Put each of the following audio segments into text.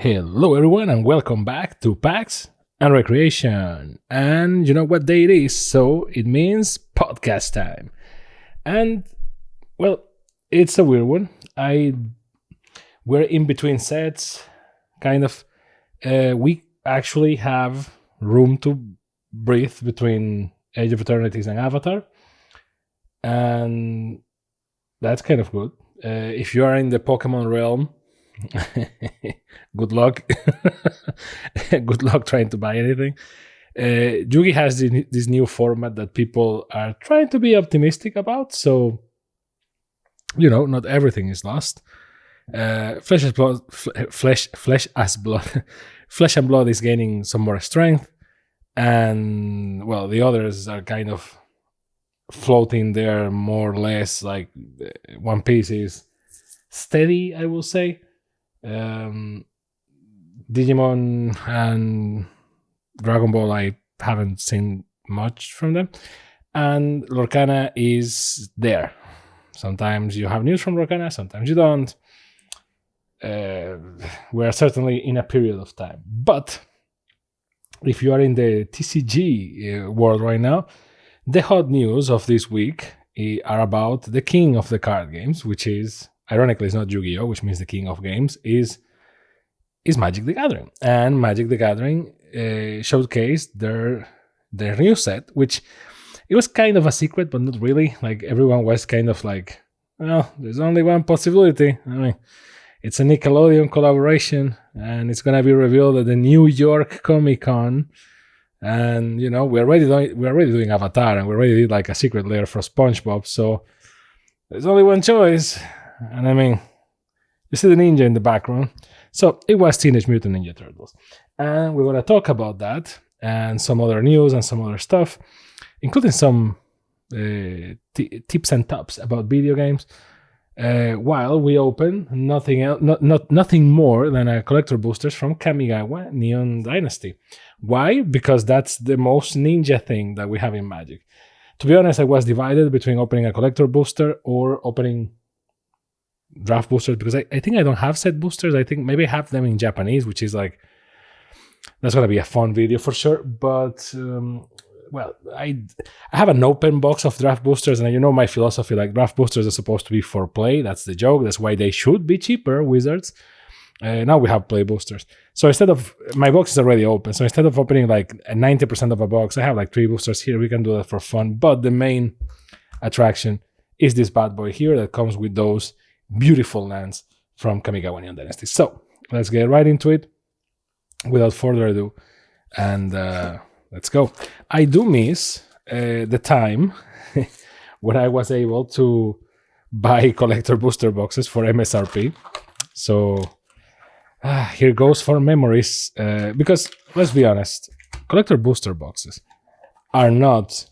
Hello everyone and welcome back to PAX and Recreation. And you know what day it is, so it means podcast time. And well, it's a weird one. We're in between sets, kind of. We actually have room to breathe between Age of Eternities and Avatar. And that's kind of good. If you are in the Pokemon realm, good luck. Good luck trying to buy anything. Yugi has this new format that people are trying to be optimistic about, so not everything is lost. Flesh as blood, flesh as blood, flesh and blood is gaining some more strength, and well, the others are kind of floating there more or less. Like One Piece is steady, I will say. Digimon and Dragon Ball, I haven't seen much from them, and Lorcana is there. Sometimes you have news from Lorcana, sometimes you don't. We're certainly in a period of time, but if you are in the TCG world right now, the hot news of this week are about the king of the card games, which is, ironically, it's not Yu-Gi-Oh!, which means the king of games, is Magic the Gathering. And Magic the Gathering showcased their new set, which it was kind of a secret, but not really. Like, everyone was kind of like, well, there's only one possibility. I mean, it's a Nickelodeon collaboration, and it's going to be revealed at the New York Comic-Con. And, we're already doing Avatar, and we already did like a secret layer for SpongeBob, so there's only one choice. And I mean, you see the ninja in the background. So it was Teenage Mutant Ninja Turtles. And we're going to talk about that and some other news and some other stuff, including some tips and tops about video games. While we open nothing more than a collector boosters from Kamigawa Neon Dynasty. Why? Because that's the most ninja thing that we have in Magic. To be honest, I was divided between opening a collector booster or opening draft boosters, because I think I don't have set boosters. I think maybe I have them in Japanese, which is like, that's going to be a fun video for sure. But well, I have an open box of draft boosters, and my philosophy, like, draft boosters are supposed to be for play. That's the joke. That's why they should be cheaper, Wizards. Now we have play boosters. So instead of, my box is already open, so instead of opening like 90% of a box, I have like 3 boosters here. We can do that for fun. But the main attraction is this bad boy here that comes with those beautiful lands from Kamigawa Neon Dynasty. So let's get right into it without further ado, and let's go. I do miss the time when I was able to buy collector booster boxes for MSRP. So here goes for memories, because let's be honest, collector booster boxes are not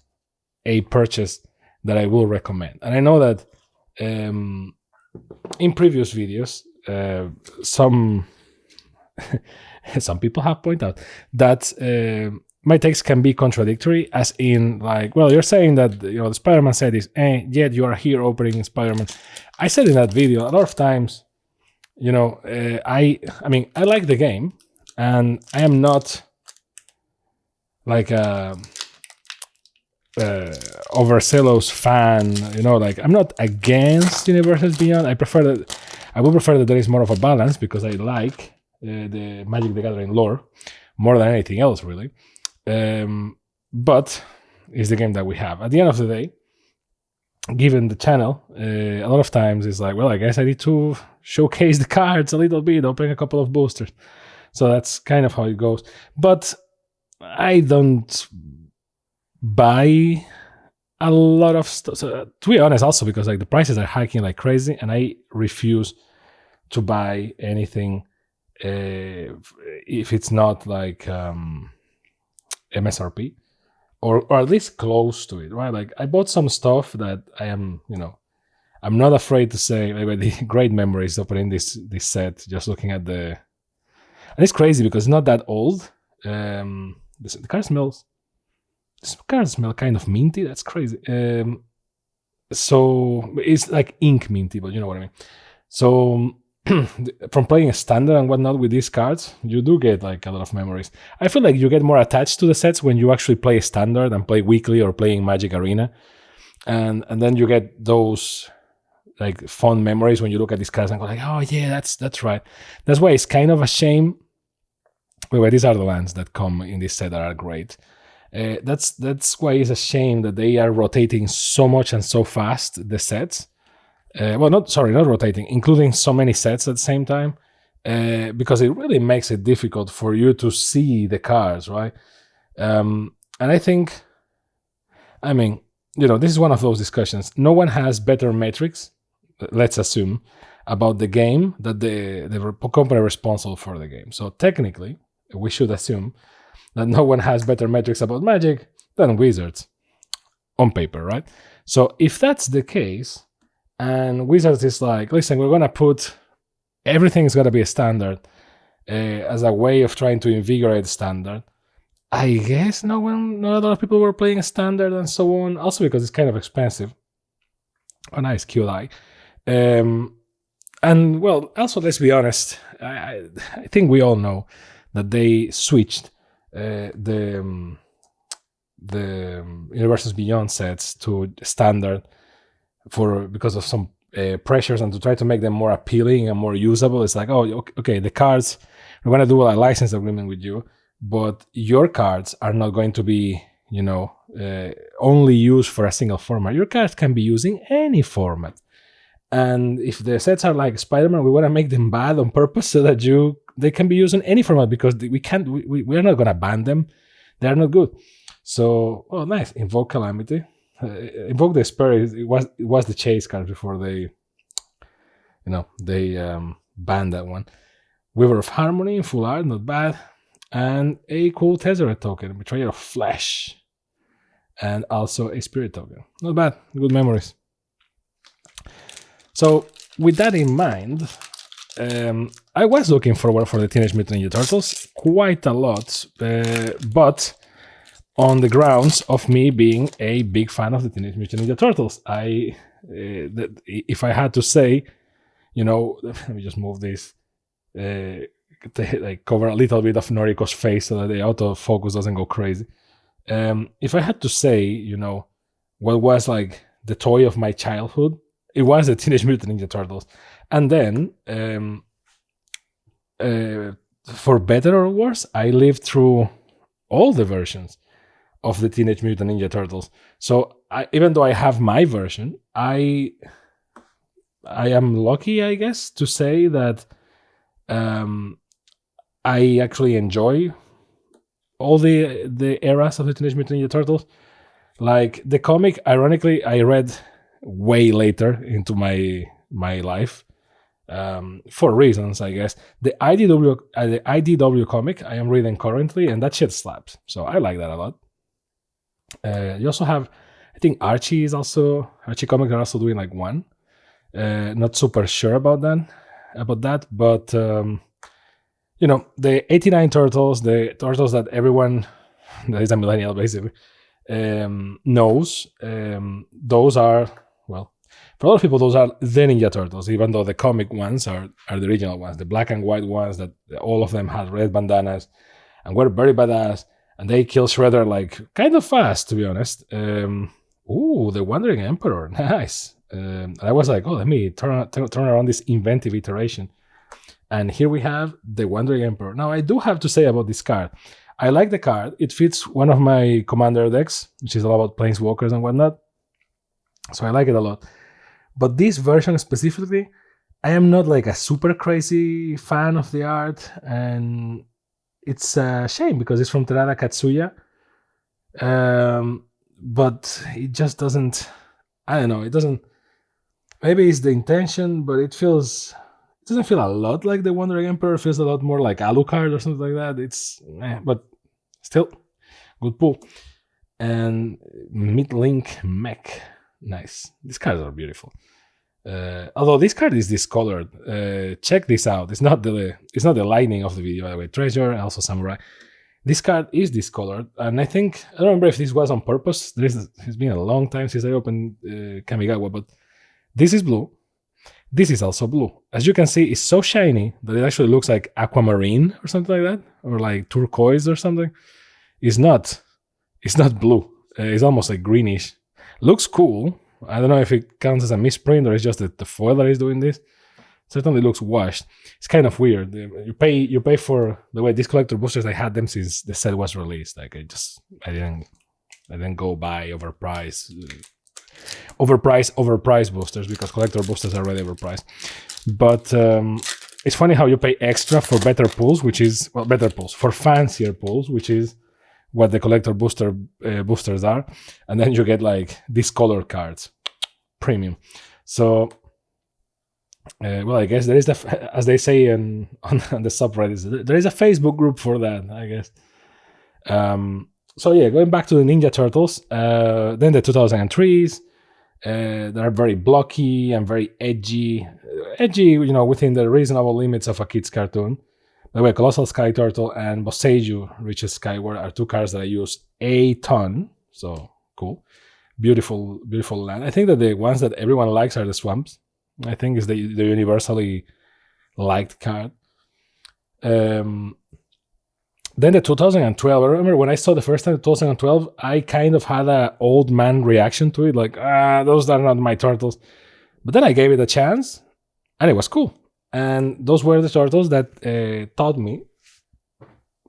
a purchase that I will recommend. And I know that in previous videos, some people have pointed out that my takes can be contradictory, as in, like, well, you're saying that the Spider-Man set is yet you are here opening Spider-Man. I said in that video a lot of times, I mean, I like the game, and I am not like a overzealous fan, like, I'm not against Universes Beyond. I would prefer that there is more of a balance, because I like the Magic the Gathering lore more than anything else, really. But it's the game that we have. At the end of the day, given the channel, a lot of times it's like, well, I guess I need to showcase the cards a little bit, open a couple of boosters. So that's kind of how it goes. But I don't buy a lot of stuff, so, to be honest, also because like the prices are hiking like crazy, and I refuse to buy anything if it's not like MSRP or at least close to it, right? Like, I bought some stuff that I am, I'm not afraid to say, maybe the great memories opening this set, just looking at and it's crazy because it's not that old. The card smells. This card smell kind of minty. That's crazy. So it's like ink minty, but you know what I mean. So from playing a standard and whatnot with these cards, you do get like a lot of memories. I feel like you get more attached to the sets when you actually play standard and play weekly or playing Magic Arena, and then you get those like fond memories when you look at these cards and go like, oh yeah, that's right. That's why it's kind of a shame. Wait, these are the lands that come in this set that are great. That's why it's a shame that they are rotating so much and so fast the sets. Not rotating, including so many sets at the same time, because it really makes it difficult for you to see the cards, right? And I think, this is one of those discussions. No one has better metrics, let's assume, about the game that the company responsible for the game. So technically, we should assume that no one has better metrics about Magic than Wizards, on paper, right? So if that's the case, and Wizards is like, listen, we're going to put everything's got to be a standard as a way of trying to invigorate standard. I guess not a lot of people were playing a standard and so on. Also because it's kind of expensive. A nice QI. And well, also let's be honest. I think we all know that they switched the Universes Beyond sets to standard because of some pressures and to try to make them more appealing and more usable. It's like, oh, okay, the cards, we're going to do a license agreement with you, but your cards are not going to be, only used for a single format. Your cards can be used in any format. And if the sets are like Spider-Man, we want to make them bad on purpose so that they can be used in any format, because we're not going to ban them. They're not good. So, nice. Invoke Calamity. Invoke Despair. It was the chase card before they banned that one. Weaver of Harmony in full art, not bad. And a cool Tezzeret token, Betrayer of Flesh. And also a Spirit token. Not bad. Good memories. So, with that in mind, I was looking forward for the Teenage Mutant Ninja Turtles quite a lot, but on the grounds of me being a big fan of the Teenage Mutant Ninja Turtles. If I had to say, let me just move this, cover a little bit of Noriko's face so that the autofocus doesn't go crazy. If I had to say, what was like the toy of my childhood, it was the Teenage Mutant Ninja Turtles. And then, for better or worse, I lived through all the versions of the Teenage Mutant Ninja Turtles. So even though I have my version, I am lucky, I guess, to say that I actually enjoy all the eras of the Teenage Mutant Ninja Turtles. Like the comic, ironically, I read way later into my life. For reasons, I guess. The IDW comic I am reading currently, and that shit slaps. So I like that a lot. You also have, I think Archie Comics are also doing like one. Not super sure about that, but the 89 Turtles, the Turtles that everyone that is a millennial basically knows. Those are, well, for a lot of people, those are the Ninja Turtles, even though the comic ones are the original ones, the black and white ones that all of them had red bandanas and were very badass, and they kill Shredder like kind of fast, to be honest. The Wandering Emperor, nice. I was like, let me turn around this inventive iteration. And here we have the Wandering Emperor. Now, I do have to say about this card, I like the card. It fits one of my Commander decks, which is all about Planeswalkers and whatnot. So I like it a lot. But this version specifically, I am not like a super crazy fan of the art, and it's a shame because it's from Terada Katsuya. But it just doesn't, I don't know, it doesn't, maybe it's the intention, but it doesn't feel a lot like the Wandering Emperor. It feels a lot more like Alucard or something like that. It's, but still, good pull. And Midlink Mech. Nice. These cards are beautiful. Although this card is discolored. Check this out. It's not the lightning of the video, by the way. Treasure and also Samurai. This card is discolored, and I don't remember if this was on purpose. It's been a long time since I opened Kamigawa, but this is blue. This is also blue. As you can see, it's so shiny that it actually looks like aquamarine or something like that, or like turquoise or something. It's not blue. It's almost like greenish. Looks cool. I don't know if it counts as a misprint or it's just the foil that is doing this. Certainly looks washed. It's kind of weird. You pay for the way these collector boosters. I had them since the set was released. Like I didn't go buy overpriced boosters because collector boosters are already overpriced. But it's funny how you pay extra for better pulls, for fancier pulls, which is what the collector boosters are, and then you get like these color cards, premium. So. I guess there is as they say on the subreddits, there is a Facebook group for that, I guess. Going back to the Ninja Turtles, then the 2003s, they are very blocky and very edgy, within the reasonable limits of a kid's cartoon. By the way, Colossal Sky Turtle and Boseiju Reaches Skyward are two cards that I use a ton, so cool. Beautiful, beautiful land. I think that the ones that everyone likes are the swamps. I think is the universally liked card. Then the 2012. I remember when I saw the first time 2012, I kind of had an old man reaction to it, like those are not my turtles. But then I gave it a chance, and it was cool. And those were the turtles that taught me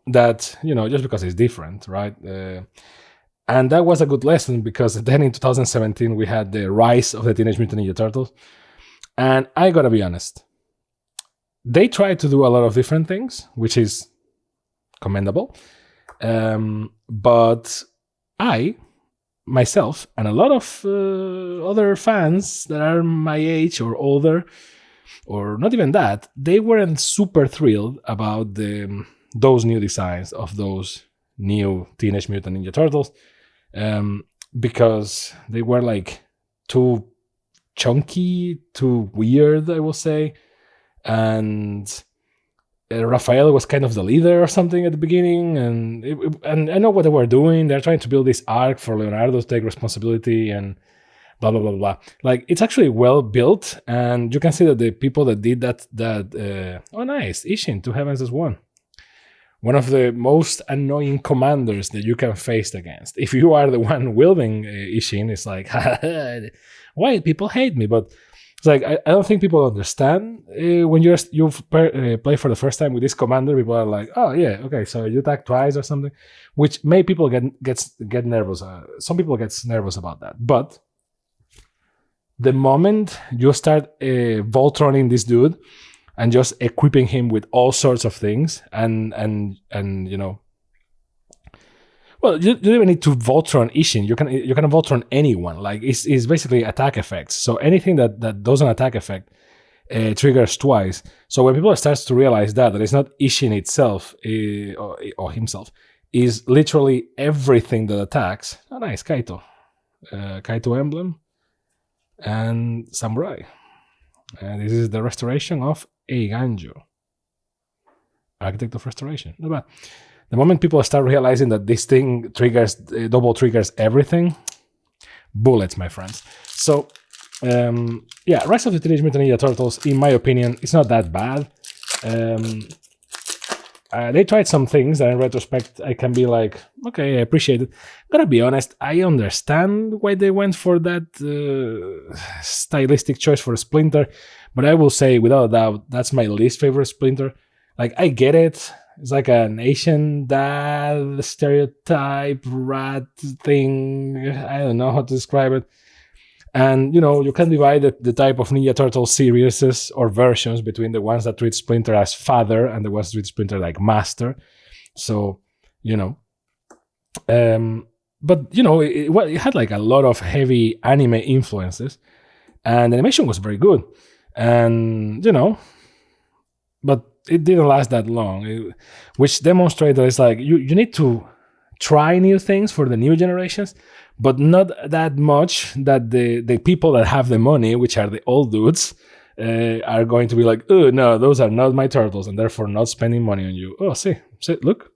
that just because it's different, right? And that was a good lesson because then in 2017 we had the rise of the Teenage Mutant Ninja Turtles. And I gotta be honest, they tried to do a lot of different things, which is commendable. But I, myself, and a lot of other fans that are my age or older, or not even that, they weren't super thrilled about those new designs of those new Teenage Mutant Ninja Turtles, because they were like too chunky, too weird, I will say. And Raphael was kind of the leader or something at the beginning, and I know what they were doing. They're trying to build this arc for Leonardo to take responsibility and blah blah blah blah. Like, it's actually well built, and you can see that the people that did that oh nice, Ishin, Two Heavens as One. One of the most annoying commanders that you can face against. If you are the one wielding Ishin, it's like, why people hate me? But it's like, I don't think people understand when you play for the first time with this commander. People are like, oh yeah, okay, so you attack twice or something, which may people get nervous. Some people get nervous about that. But the moment you start Voltroning this dude and just equipping him with all sorts of things, and well, you don't even need to Voltron Ishin. You can Voltron anyone. Like, it's basically attack effects. So anything that does an attack effect triggers twice. So when people starts to realize that it's not Ishin itself or himself, is literally everything that attacks. Oh, nice, Kaito. Kaito emblem and Samurai. And this is the restoration of Eiganjo, Architect of Restoration. Not bad. The moment people start realizing that this thing double triggers everything, bullets, my friends. So, Rise of the Teenage Mutant Ninja Turtles, in my opinion, it's not that bad. They tried some things that in retrospect I can be like, okay, I appreciate it. Gotta be honest, I understand why they went for that stylistic choice for Splinter, but I will say without a doubt that's my least favorite Splinter. Like, I get it. It's like an Asian dad stereotype rat thing. I don't know how to describe it. And, you can divide the type of Ninja Turtle series or versions between the ones that treat Splinter as father and the ones that treat Splinter like master. So, but, it had like a lot of heavy anime influences, and the animation was very good. And, but it didn't last that long, which demonstrates that it's like you need to try new things for the new generations, but not that much that the people that have the money, which are the old dudes, are going to be like, oh no, those are not my turtles, and therefore not spending money on you. Oh, see, look,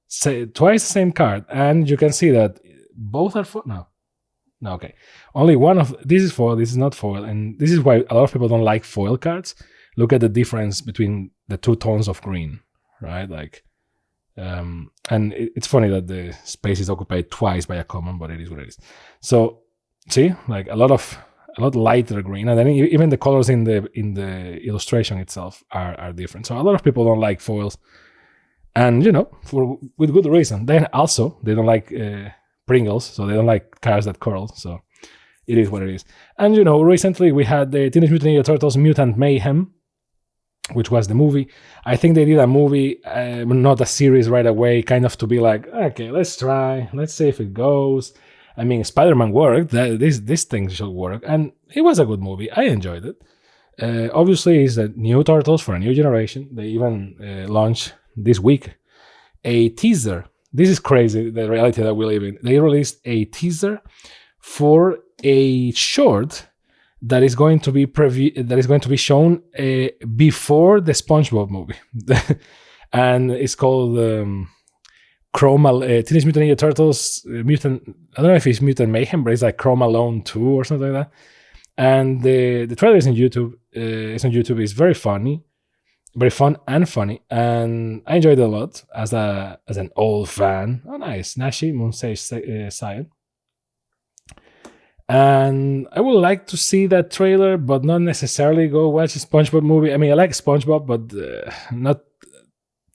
say twice the same card, and you can see that both are now. No, okay. Only one of this is foil. This is not foil, and this is why a lot of people don't like foil cards. Look at the difference between the two tones of green, right? Like, and it's funny that the space is occupied twice by a common, but it is what it is. So, see, like a lot lighter green, and then even the colors in the illustration itself are different. So a lot of people don't like foils, and with good reason. Then also they don't like Pringles, so they don't like cars that curl. So it is what it is. And recently we had the Teenage Mutant Ninja Turtles Mutant Mayhem, which was the movie. I think they did a movie, not a series right away, kind of to be like, okay, let's see if it goes. I mean, Spider-Man worked. This thing should work, and it was a good movie. I enjoyed it. Obviously, it's a new Turtles for a new generation. They even launched this week a teaser. This is crazy, the reality that we live in. They released a teaser for a short that is going to be shown before the SpongeBob movie, and it's called Teenage Mutant Ninja Turtles Mutant. I don't know if it's Mutant Mayhem, but it's like Chrome Alone 2 or something like that. And the trailer is on YouTube. It's very funny. Very fun and funny, and I enjoyed it a lot as an old fan. Oh, nice, Nashi Moonsage Scion. And I would like to see that trailer, but not necessarily go watch a SpongeBob movie. I mean, I like SpongeBob, but not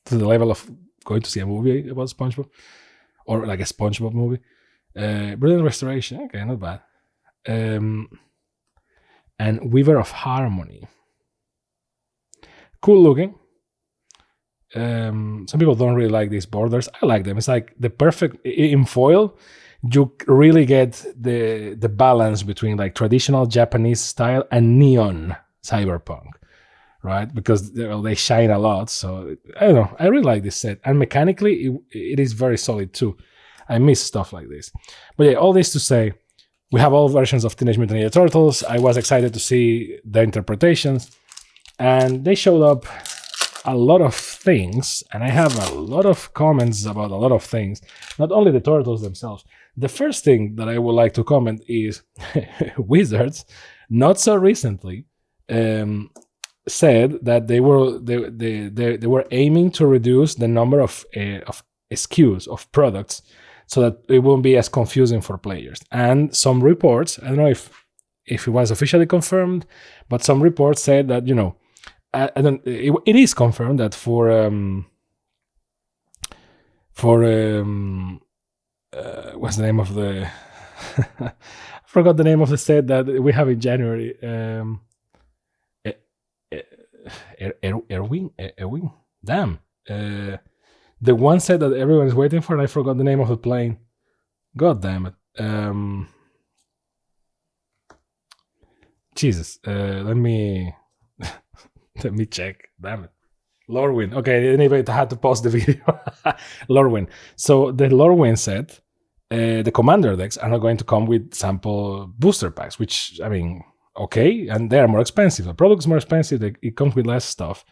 to the level of going to see a movie about SpongeBob or like a SpongeBob movie. Brilliant Restoration, okay, not bad. And Weaver of Harmony. Cool looking. Some people don't really like these borders. I like them. It's like the perfect in foil. You really get the balance between like traditional Japanese style and neon cyberpunk, right? Because they shine a lot. So I don't know. I really like this set, and mechanically it is very solid too. I miss stuff like this. But yeah, all this to say, we have all versions of Teenage Mutant Ninja Turtles. I was excited to see the interpretations. And they showed up a lot of things, and I have a lot of comments about a lot of things, not only the turtles themselves. The first thing that I would like to comment is Wizards, not so recently, said that they were aiming to reduce the number of SKUs of products so that it won't be as confusing for players. And some reports, I don't know if it was officially confirmed, but some reports said that it is confirmed that for what's the name of the I forgot the name of the set that we have in January. Erwin. Damn. The one set that everyone is waiting for, and I forgot the name of the plane. God damn it. Jesus. Let me check. Damn it. Lorwyn. Okay, anyway, I had to pause the video. Lorwyn. So the Lorwyn set, the commander decks are not going to come with sample booster packs, which, I mean, okay, and they are more expensive. The product is more expensive. It comes with less stuff.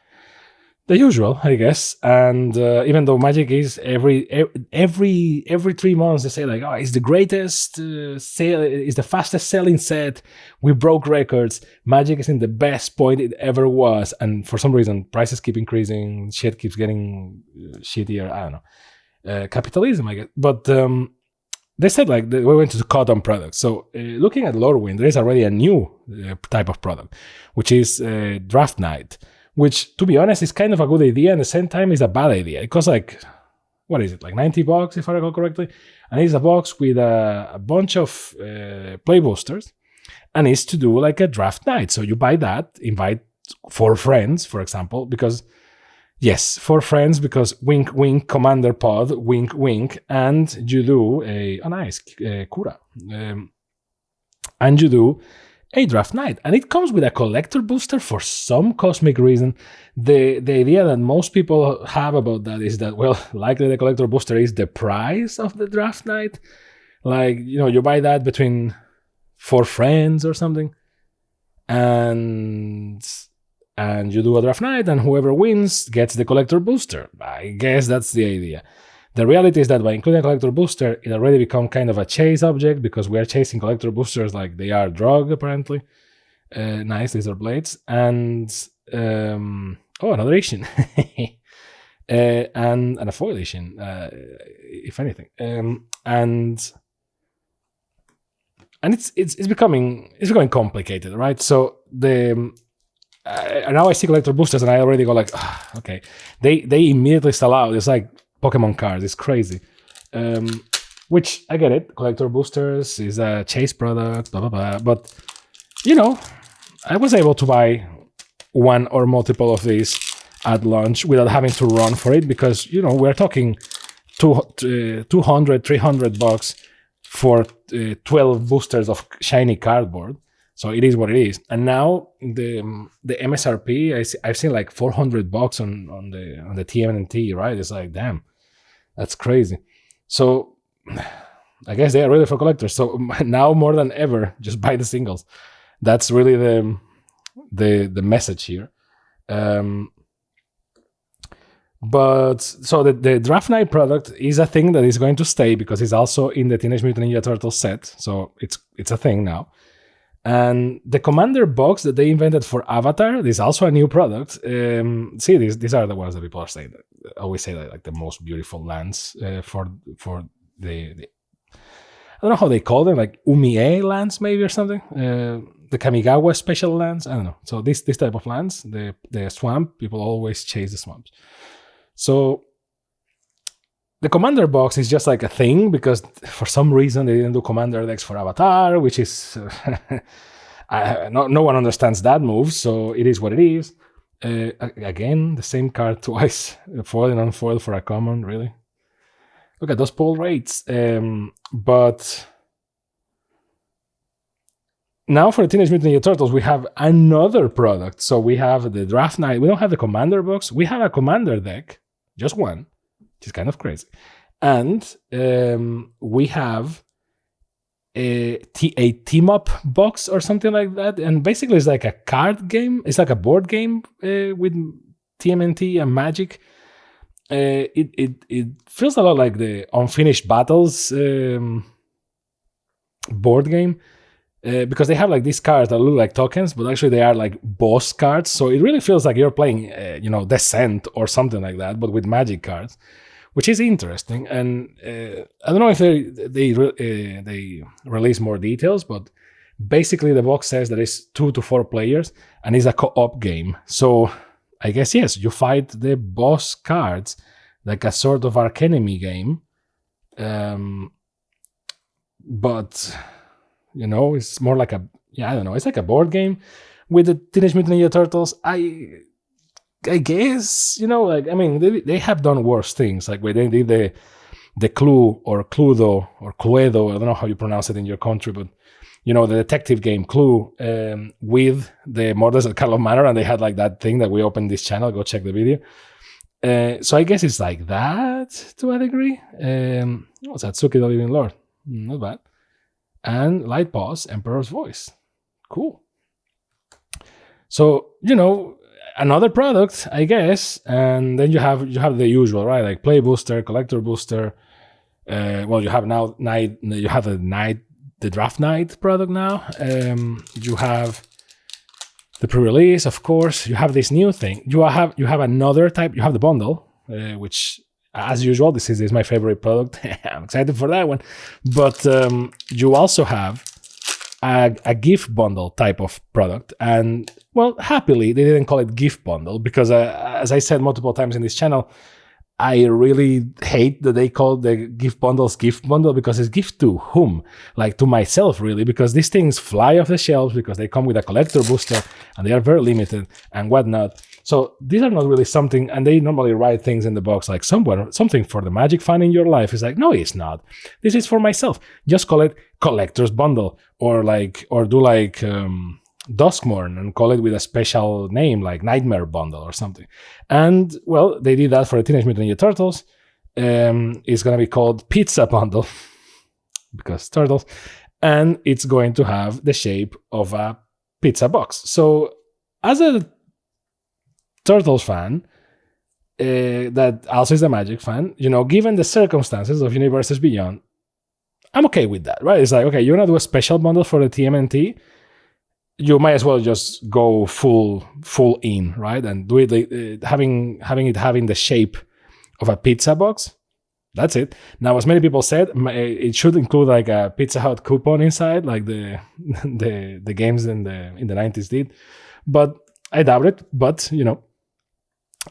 The usual, I guess. And even though Magic is every 3 months they say like, oh, it's the greatest sale, it's the fastest selling set. We broke records. Magic is in the best point it ever was, and for some reason prices keep increasing. Shit keeps getting shittier. I don't know. Capitalism, I guess. But they said like we went to cotton products. So looking at Lorwyn, there is already a new type of product, which is Draft Night. Which, to be honest, is kind of a good idea, and at the same time is a bad idea. It costs like, what is it, like $90 if I recall correctly? And it's a box with a bunch of play boosters, and it's to do like a draft night. So you buy that, invite 4 friends, for example, because, yes, 4 friends, because wink, wink, Commander Pod, wink, wink, and you do a nice Kura. And you do a draft night, and it comes with a collector booster for some cosmic reason. The idea that most people have about that is that, well, likely the collector booster is the price of the draft night. Like, you buy that between 4 friends or something, and you do a draft night, and whoever wins gets the collector booster. I guess that's the idea. The reality is that by including a collector booster, it already become kind of a chase object because we are chasing collector boosters like they are drug, apparently. Nice, these are blades. And, another Asian. And a foil Asian, if anything. And it's becoming complicated, right? So now I see collector boosters and I already go like, okay. They immediately sell out. It's like Pokemon cards. It's crazy. Which I get it. Collector boosters is a chase product, blah blah blah. But I was able to buy one or multiple of these at launch without having to run for it because we're talking $200-300 for 12 boosters of shiny cardboard. So it is what it is. And now the MSRP I've seen like $400 on the TMNT, right? It's like, damn, that's crazy. So I guess they are ready for collectors. So now more than ever, just buy the singles. That's really the message here. But so the Draft Night product is a thing that is going to stay because it's also in the Teenage Mutant Ninja Turtles set. So it's a thing now. And the Commander box that they invented for Avatar is also a new product. See, these are the ones that people are saying. Always say that like the most beautiful lands for the I don't know how they call them, like Umie lands maybe or something. The Kamigawa special lands. I don't know. So this type of lands, the swamp, people always chase the swamps. So the Commander box is just like a thing because for some reason they didn't do Commander decks for Avatar, which is no one understands that move. So it is what it is. Again, the same card twice, foil and unfoil for a common. Really, look at those pull rates. But now for the Teenage Mutant Ninja Turtles, we have another product. So we have the Draft Night. We don't have the Commander box. We have a Commander deck, just one, which is kind of crazy. And we have a team-up box or something like that. And basically it's like a card game. It's like a board game with TMNT and Magic. It feels a lot like the Unfinished Battles board game. Because they have like these cards that look like tokens, but actually they are like boss cards. So it really feels like you're playing, Descent or something like that, but with Magic cards, which is interesting. And I don't know if they release more details, but basically the box says that it's 2 to 4 players and it's a co-op game. So I guess yes, you fight the boss cards like a sort of Archenemy game, but. It's more like it's like a board game with the Teenage Mutant Ninja Turtles. I guess, they have done worse things, like when they did the Clue or Cluedo or Cluedo, I don't know how you pronounce it in your country, but, the detective game Clue with the Murders at Carlo Manor, and they had like that thing that we opened this channel, go check the video. So I guess it's like that to a degree. What's that? Suki the Living Lord. Not bad. And Light Paws, Emperor's Voice. Cool. So, another product, I guess, and then you have the usual, right? Like Play Booster, Collector Booster. You have now the Draft Night product now. You have the pre-release, of course. You have this new thing. You have another type. You have the bundle, which. As usual, this is my favorite product. I'm excited for that one. But you also have a gift bundle type of product. And, happily, they didn't call it gift bundle because, as I said multiple times in this channel, I really hate that they call the gift bundles gift bundle because it's gift to whom? Like to myself, really, because these things fly off the shelves because they come with a collector booster and they are very limited and whatnot. So these are not really something, and they normally write things in the box like something for the Magic fan in your life. It's like, no, it's not. This is for myself. Just call it collector's bundle or do like Duskmorn and call it with a special name like Nightmare Bundle or something. And, they did that for the Teenage Mutant Ninja Turtles. It's going to be called Pizza Bundle because turtles. And it's going to have the shape of a pizza box. So as a Turtles fan, that also is a Magic fan, given the circumstances of Universes Beyond, I'm okay with that, right? It's like, okay, you're gonna do a special bundle for the TMNT, you might as well just go full in, right? And do it having the shape of a pizza box. That's it. Now, as many people said, it should include like a Pizza Hut coupon inside, like the games in the 90s did. But I doubt it. But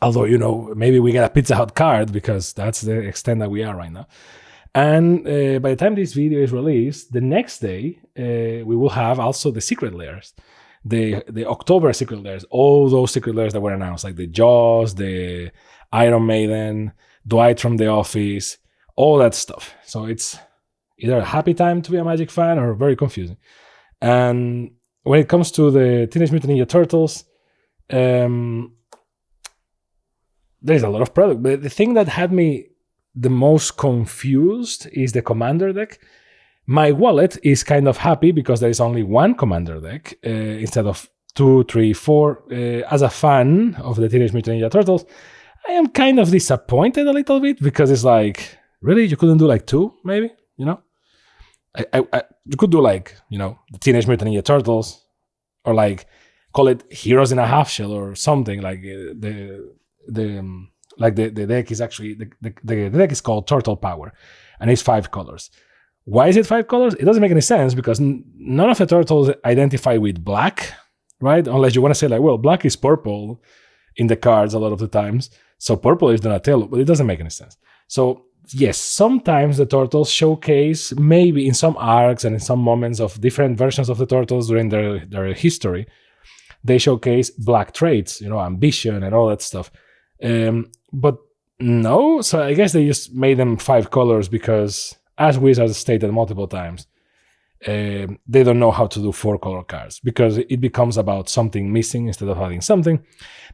although maybe we get a Pizza Hut card, because that's the extent that we are right now. And by the time this video is released, the next day we will have also the secret layers, the October secret layers, all those secret layers that were announced, like the Jaws, the Iron Maiden, Dwight from The Office, all that stuff. So it's either a happy time to be a Magic fan or very confusing. And when it comes to the Teenage Mutant Ninja Turtles, there's a lot of product. But the thing that had me the most confused is the Commander deck. My wallet is kind of happy because there is only one Commander deck instead of 2, 3, 4. As a fan of the Teenage Mutant Ninja Turtles, I am kind of disappointed a little bit, because it's like, really, you couldn't do like 2, maybe, you could do like, the Teenage Mutant Ninja Turtles, or like call it Heroes in a Half Shell or something. Like the deck is actually the deck is called Turtle Power, and it's 5 colors. Why is it 5 colors? It doesn't make any sense, because none of the turtles identify with black, right? Unless you want to say like, well, black is purple in the cards a lot of the times, so purple is Donatello, but it doesn't make any sense. So yes, sometimes the turtles showcase, maybe in some arcs and in some moments of different versions of the turtles during their history, they showcase black traits, ambition and all that stuff. But no, so I guess they just made them 5 colors because, as Wizards stated multiple times, they don't know how to do 4-color cards, because it becomes about something missing instead of adding something.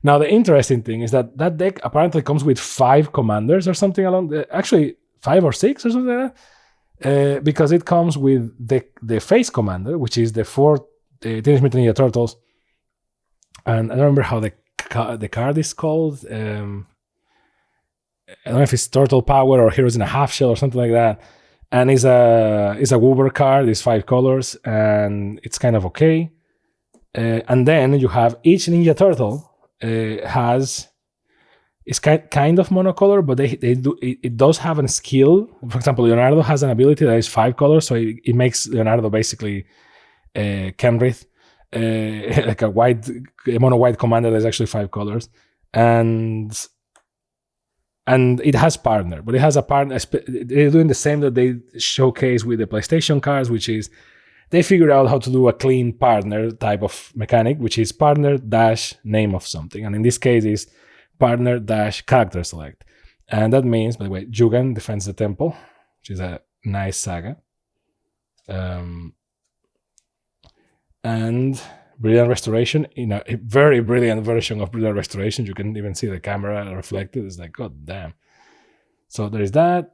Now, the interesting thing is that deck apparently comes with 5 commanders or something actually 5 or 6 or something like that, because it comes with the face commander, which is the 4 Teenage Mutant Ninja Turtles, and I don't remember how the card is called. I don't know if it's Turtle Power or Heroes in a Half Shell or something like that. And it's a Woober card. It's 5 colors, and it's kind of okay. And then you have each Ninja Turtle it's kind of monocolor, but it does have a skill. For example, Leonardo has an ability that is 5 colors, so it makes Leonardo basically Kenrith, like a mono white commander that's actually 5 colors, and it has partner, but it has a partner. They're doing the same that they showcase with the PlayStation cards, which is they figured out how to do a clean partner type of mechanic, which is partner dash name of something. And in this case is partner dash character select. And that means, by the way, Jugan defends the temple, which is a nice saga. And Brilliant Restoration, a very brilliant version of Brilliant Restoration. You can even see the camera reflected. It's like, god damn. So there is that.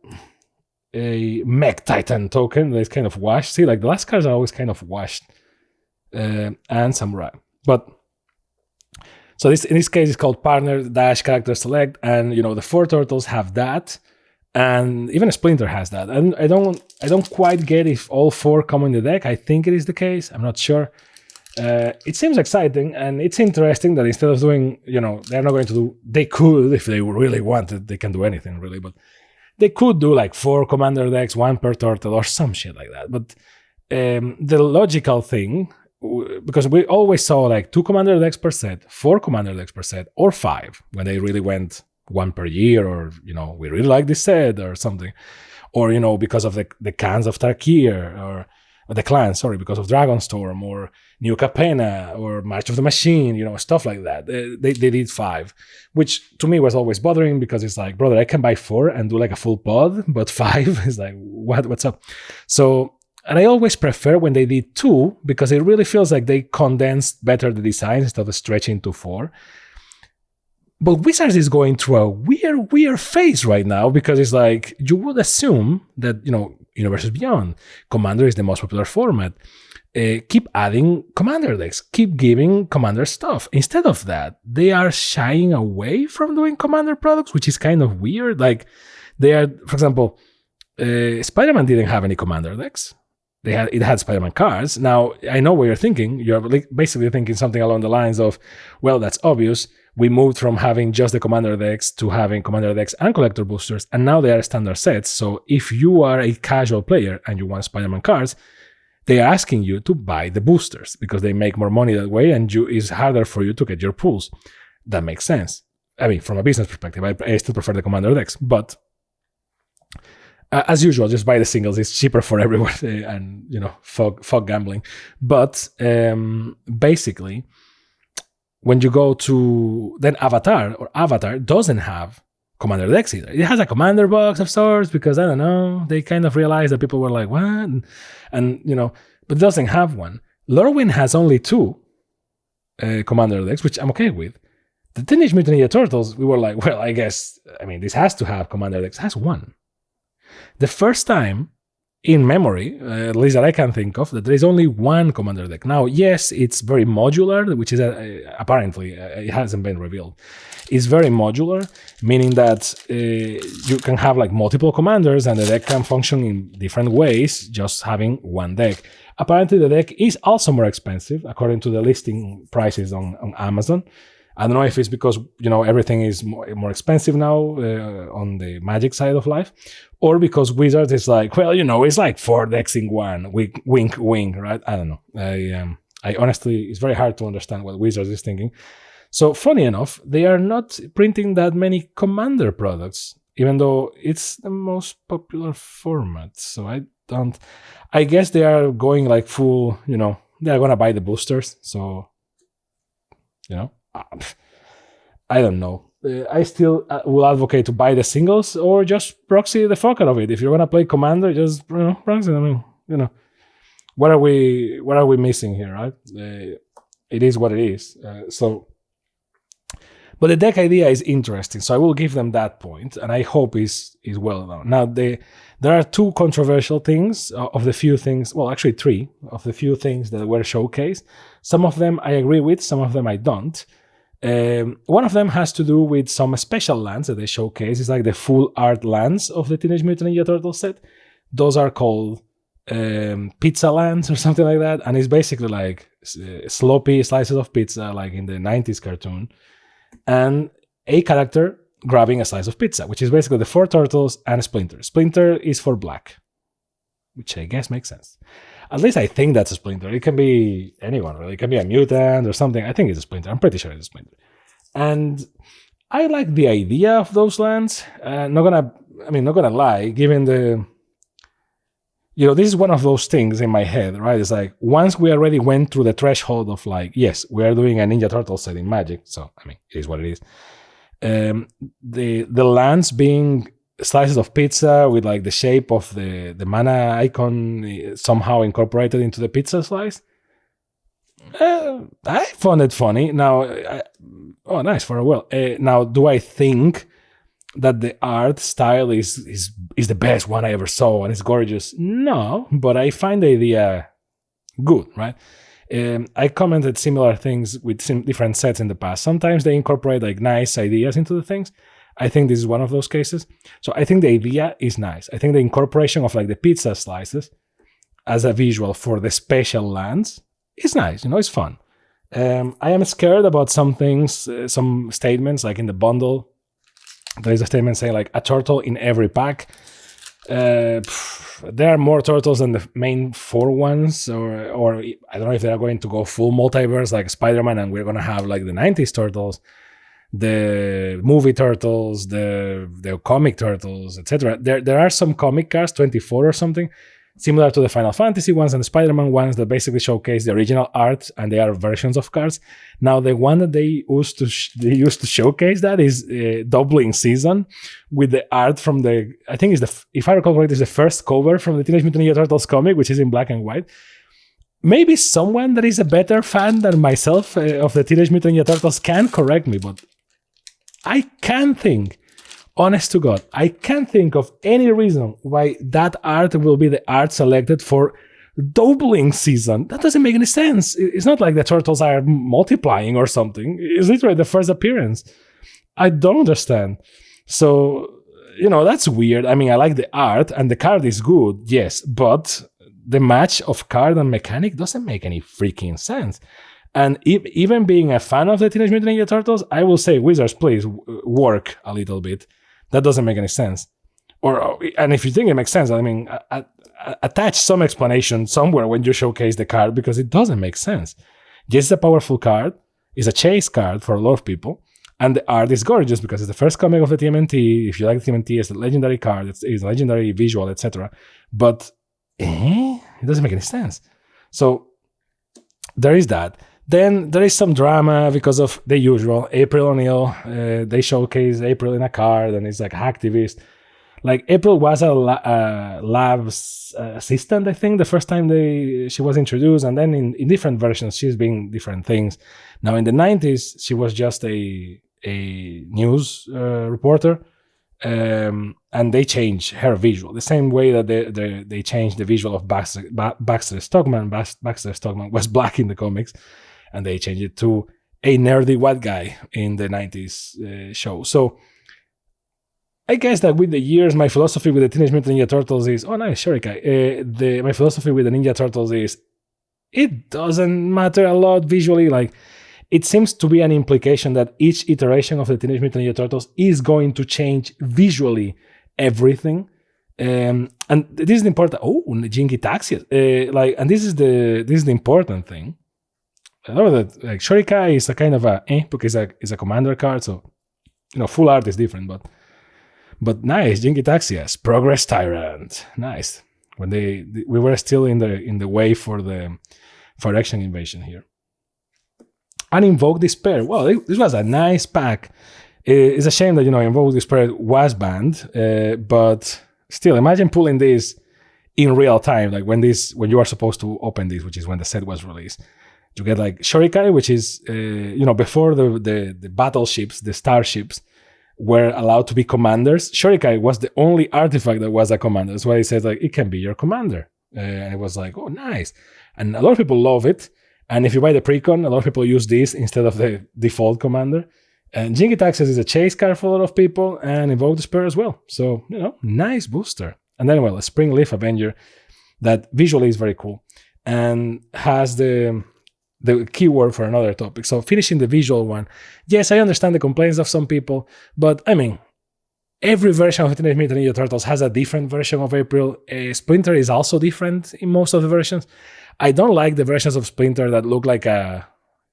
A Mech Titan token that is kind of washed. See, like the last cards are always kind of washed. And Samurai. But so in this case, it's called Partner Dash Character Select, and the 4 turtles have that, and even a Splinter has that. And I don't quite get if all 4 come in the deck. I think it is the case. I'm not sure. It seems exciting, and it's interesting that instead of doing, they're not going to do. They could, if they really wanted, they can do anything really, but they could do like 4 commander decks, 1 per turtle, or some shit like that. But the logical thing, because we always saw like 2 commander decks per set, 4 commander decks per set, or 5 when they really went 1 per year, or we really like this set or something, or because of the cans of Tarkir, or the clans, sorry, because of Dragonstorm or New Capenna or March of the Machine, stuff like that. They did 5, which to me was always bothering, because it's like, brother, I can buy 4 and do like a full pod, but 5 is like, what's up? So, and I always prefer when they did 2, because it really feels like they condensed better the design instead of stretching to 4. But Wizards is going through a weird phase right now, because it's like, you would assume that, Universes Beyond, Commander is the most popular format. keep adding commander decks, keep giving commander stuff. Instead of that, they are shying away from doing commander products, which is kind of weird. Like they are, for example, Spider-Man didn't have any commander decks. It had Spider-Man cards. Now, I know what you're thinking. You're basically thinking something along the lines of, well, that's obvious. We moved from having just the commander decks to having commander decks and collector boosters, and now they are standard sets. So if you are a casual player and you want Spider-Man cards, they are asking you to buy the boosters because they make more money that way, and it's harder for you to get your pools. That makes sense. I mean, from a business perspective, I still prefer the commander decks, but as usual, just buy the singles. It's cheaper for everyone, and fuck gambling. But basically, when you go to then Avatar doesn't have commander decks either. It has a commander box of sorts because I don't know, they kind of realized that people were like, what? And but it doesn't have one. Lorwyn has only 2 commander decks, which I'm okay with. The Teenage Mutant Ninja Turtles, we were like, well, I guess, this has to have commander decks. It has 1. The first time in memory, at least that I can think of, that there is only 1 commander deck. Now, yes, it's very modular, which is apparently, it hasn't been revealed. It's very modular, meaning that you can have like multiple commanders and the deck can function in different ways, just having 1 deck. Apparently, the deck is also more expensive, according to the listing prices on Amazon. I don't know if it's because, everything is more expensive now on the Magic side of life, or because Wizards is like, well, it's like 4 decks in 1, wink, wink, right? I don't know. I honestly, it's very hard to understand what Wizards is thinking. So funny enough, they are not printing that many Commander products, even though it's the most popular format. So I guess they are going like full, they are going to buy the boosters. So, I don't know. I still will advocate to buy the singles or just proxy the fuck out of it. If you're gonna play Commander, just proxy. What are we missing here, right? It is what it is. But the deck idea is interesting, so I will give them that point, and I hope is well done. Now there are 2 controversial things of the few things. Well, actually 3 of the few things that were showcased. Some of them I agree with, some of them I don't. One of them has to do with some special lands that they showcase. It's like the full art lands of the Teenage Mutant Ninja Turtles set. Those are called pizza lands or something like that, and it's basically like sloppy slices of pizza, like in the 90s cartoon, and a character grabbing a slice of pizza, which is basically the 4 turtles and Splinter. Splinter is for black, which I guess makes sense. At least I think that's a Splinter. It can be anyone, really. It can be a mutant or something. I think it's a Splinter. I'm pretty sure it's a Splinter. And I like the idea of those lands. Not gonna lie, given the... this is one of those things in my head, right? It's like, once we already went through the threshold of like, yes, we are doing a Ninja Turtle set in Magic. So, it is what it is. The lands being slices of pizza with like the shape of the mana icon somehow incorporated into the pizza slice. I found it funny. Now, nice for a while. Now, do I think that the art style is the best one I ever saw and it's gorgeous? No, but I find the idea good, right? I commented similar things with different sets in the past. Sometimes they incorporate like nice ideas into the things. I think this is one of those cases. So I think the idea is nice. I think the incorporation of like the pizza slices as a visual for the special lands is nice. It's fun. I am scared about some things, some statements like in the bundle. There is a statement saying like a turtle in every pack. There are more turtles than the main 4 ones, or I don't know if they are going to go full multiverse like Spider-Man and we're going to have like the 90s turtles, the movie turtles, the comic turtles, etc. There are some comic cards, 24 or something, similar to the Final Fantasy ones and the Spider-Man ones that basically showcase the original art, and they are versions of cards. Now, the one that they used to showcase that is doubling season with the art from I think if I recall correctly, is the first cover from the Teenage Mutant Ninja Turtles comic, which is in black and white. Maybe someone that is a better fan than myself of the Teenage Mutant Ninja Turtles can correct me, but I can't think, honest to God, I can't think of any reason why that art will be the art selected for doubling season. That doesn't make any sense. It's not like the turtles are multiplying or something. It's literally the first appearance. I don't understand. So, that's weird. I mean, I like the art and the card is good, yes, but the match of card and mechanic doesn't make any freaking sense. And even being a fan of the Teenage Mutant Ninja Turtles, I will say, Wizards, please work a little bit. That doesn't make any sense. And if you think it makes sense, I mean, attach some explanation somewhere when you showcase the card, because it doesn't make sense. Yes, it's a powerful card. It's a chase card for a lot of people. And the art is gorgeous because it's the first comic of the TMNT. If you like the TMNT, it's a legendary card. It's a legendary visual, etc. But it doesn't make any sense. So there is that. Then there is some drama because of the usual. April O'Neil, they showcase April in a card, and it's like hacktivist. Like, April was a lab's assistant, I think, the first time she was introduced, and then in different versions, she's been different things. Now, in the 90s, she was just a news reporter, and they changed her visual the same way that they changed the visual of Baxter Stockman. Baxter Stockman was black in the comics, and they changed it to a nerdy white guy in the 90s show. So I guess that with the years, my philosophy with the Teenage Mutant Ninja Turtles is, oh nice, Shurikai. My philosophy with the Ninja Turtles is, it doesn't matter a lot visually. Like, it seems to be an implication that each iteration of the Teenage Mutant Ninja Turtles is going to change visually everything. And this is the important. Oh, Jinky Taxi. And this is the important thing. I know that like Shurikai is a kind of because it's a commander card, so full art is different, but nice. Jinky Taxias, Progress Tyrant, nice. When we were still in the way for action invasion here. And Invoke Despair. Well, this was a nice pack. It's a shame that Invoke Despair was banned, but still, imagine pulling this in real time, like when you are supposed to open this, which is when the set was released. You get like Shurikai, which is before the battleships, the starships were allowed to be commanders. Shurikai was the only artifact that was a commander. That's why he said like it can be your commander, and it was like, oh nice. And a lot of people love it. And if you buy the precon, a lot of people use this instead of the default commander. And Jinky Taxis is a chase card for a lot of people, and Invoke Despair as well. So nice booster. And then a Spring Leaf Avenger that visually is very cool and has the keyword for another topic. So finishing the visual one, yes, I understand the complaints of some people, but I mean, every version of Teenage Mutant Ninja Turtles has a different version of April. Splinter is also different in most of the versions. I don't like the versions of Splinter that look like a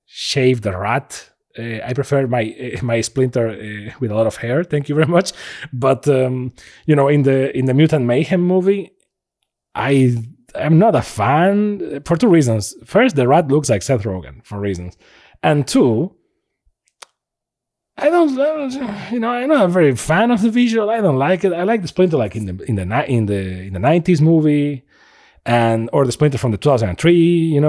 shaved rat. I prefer my Splinter with a lot of hair. Thank you very much. But in the Mutant Mayhem movie, I'm not a fan for two reasons. First, the rat looks like Seth Rogen for reasons, and two, I'm not a very fan of the visual. I don't like it. I like the Splinter like in the 90s movie, or the Splinter from the 2003.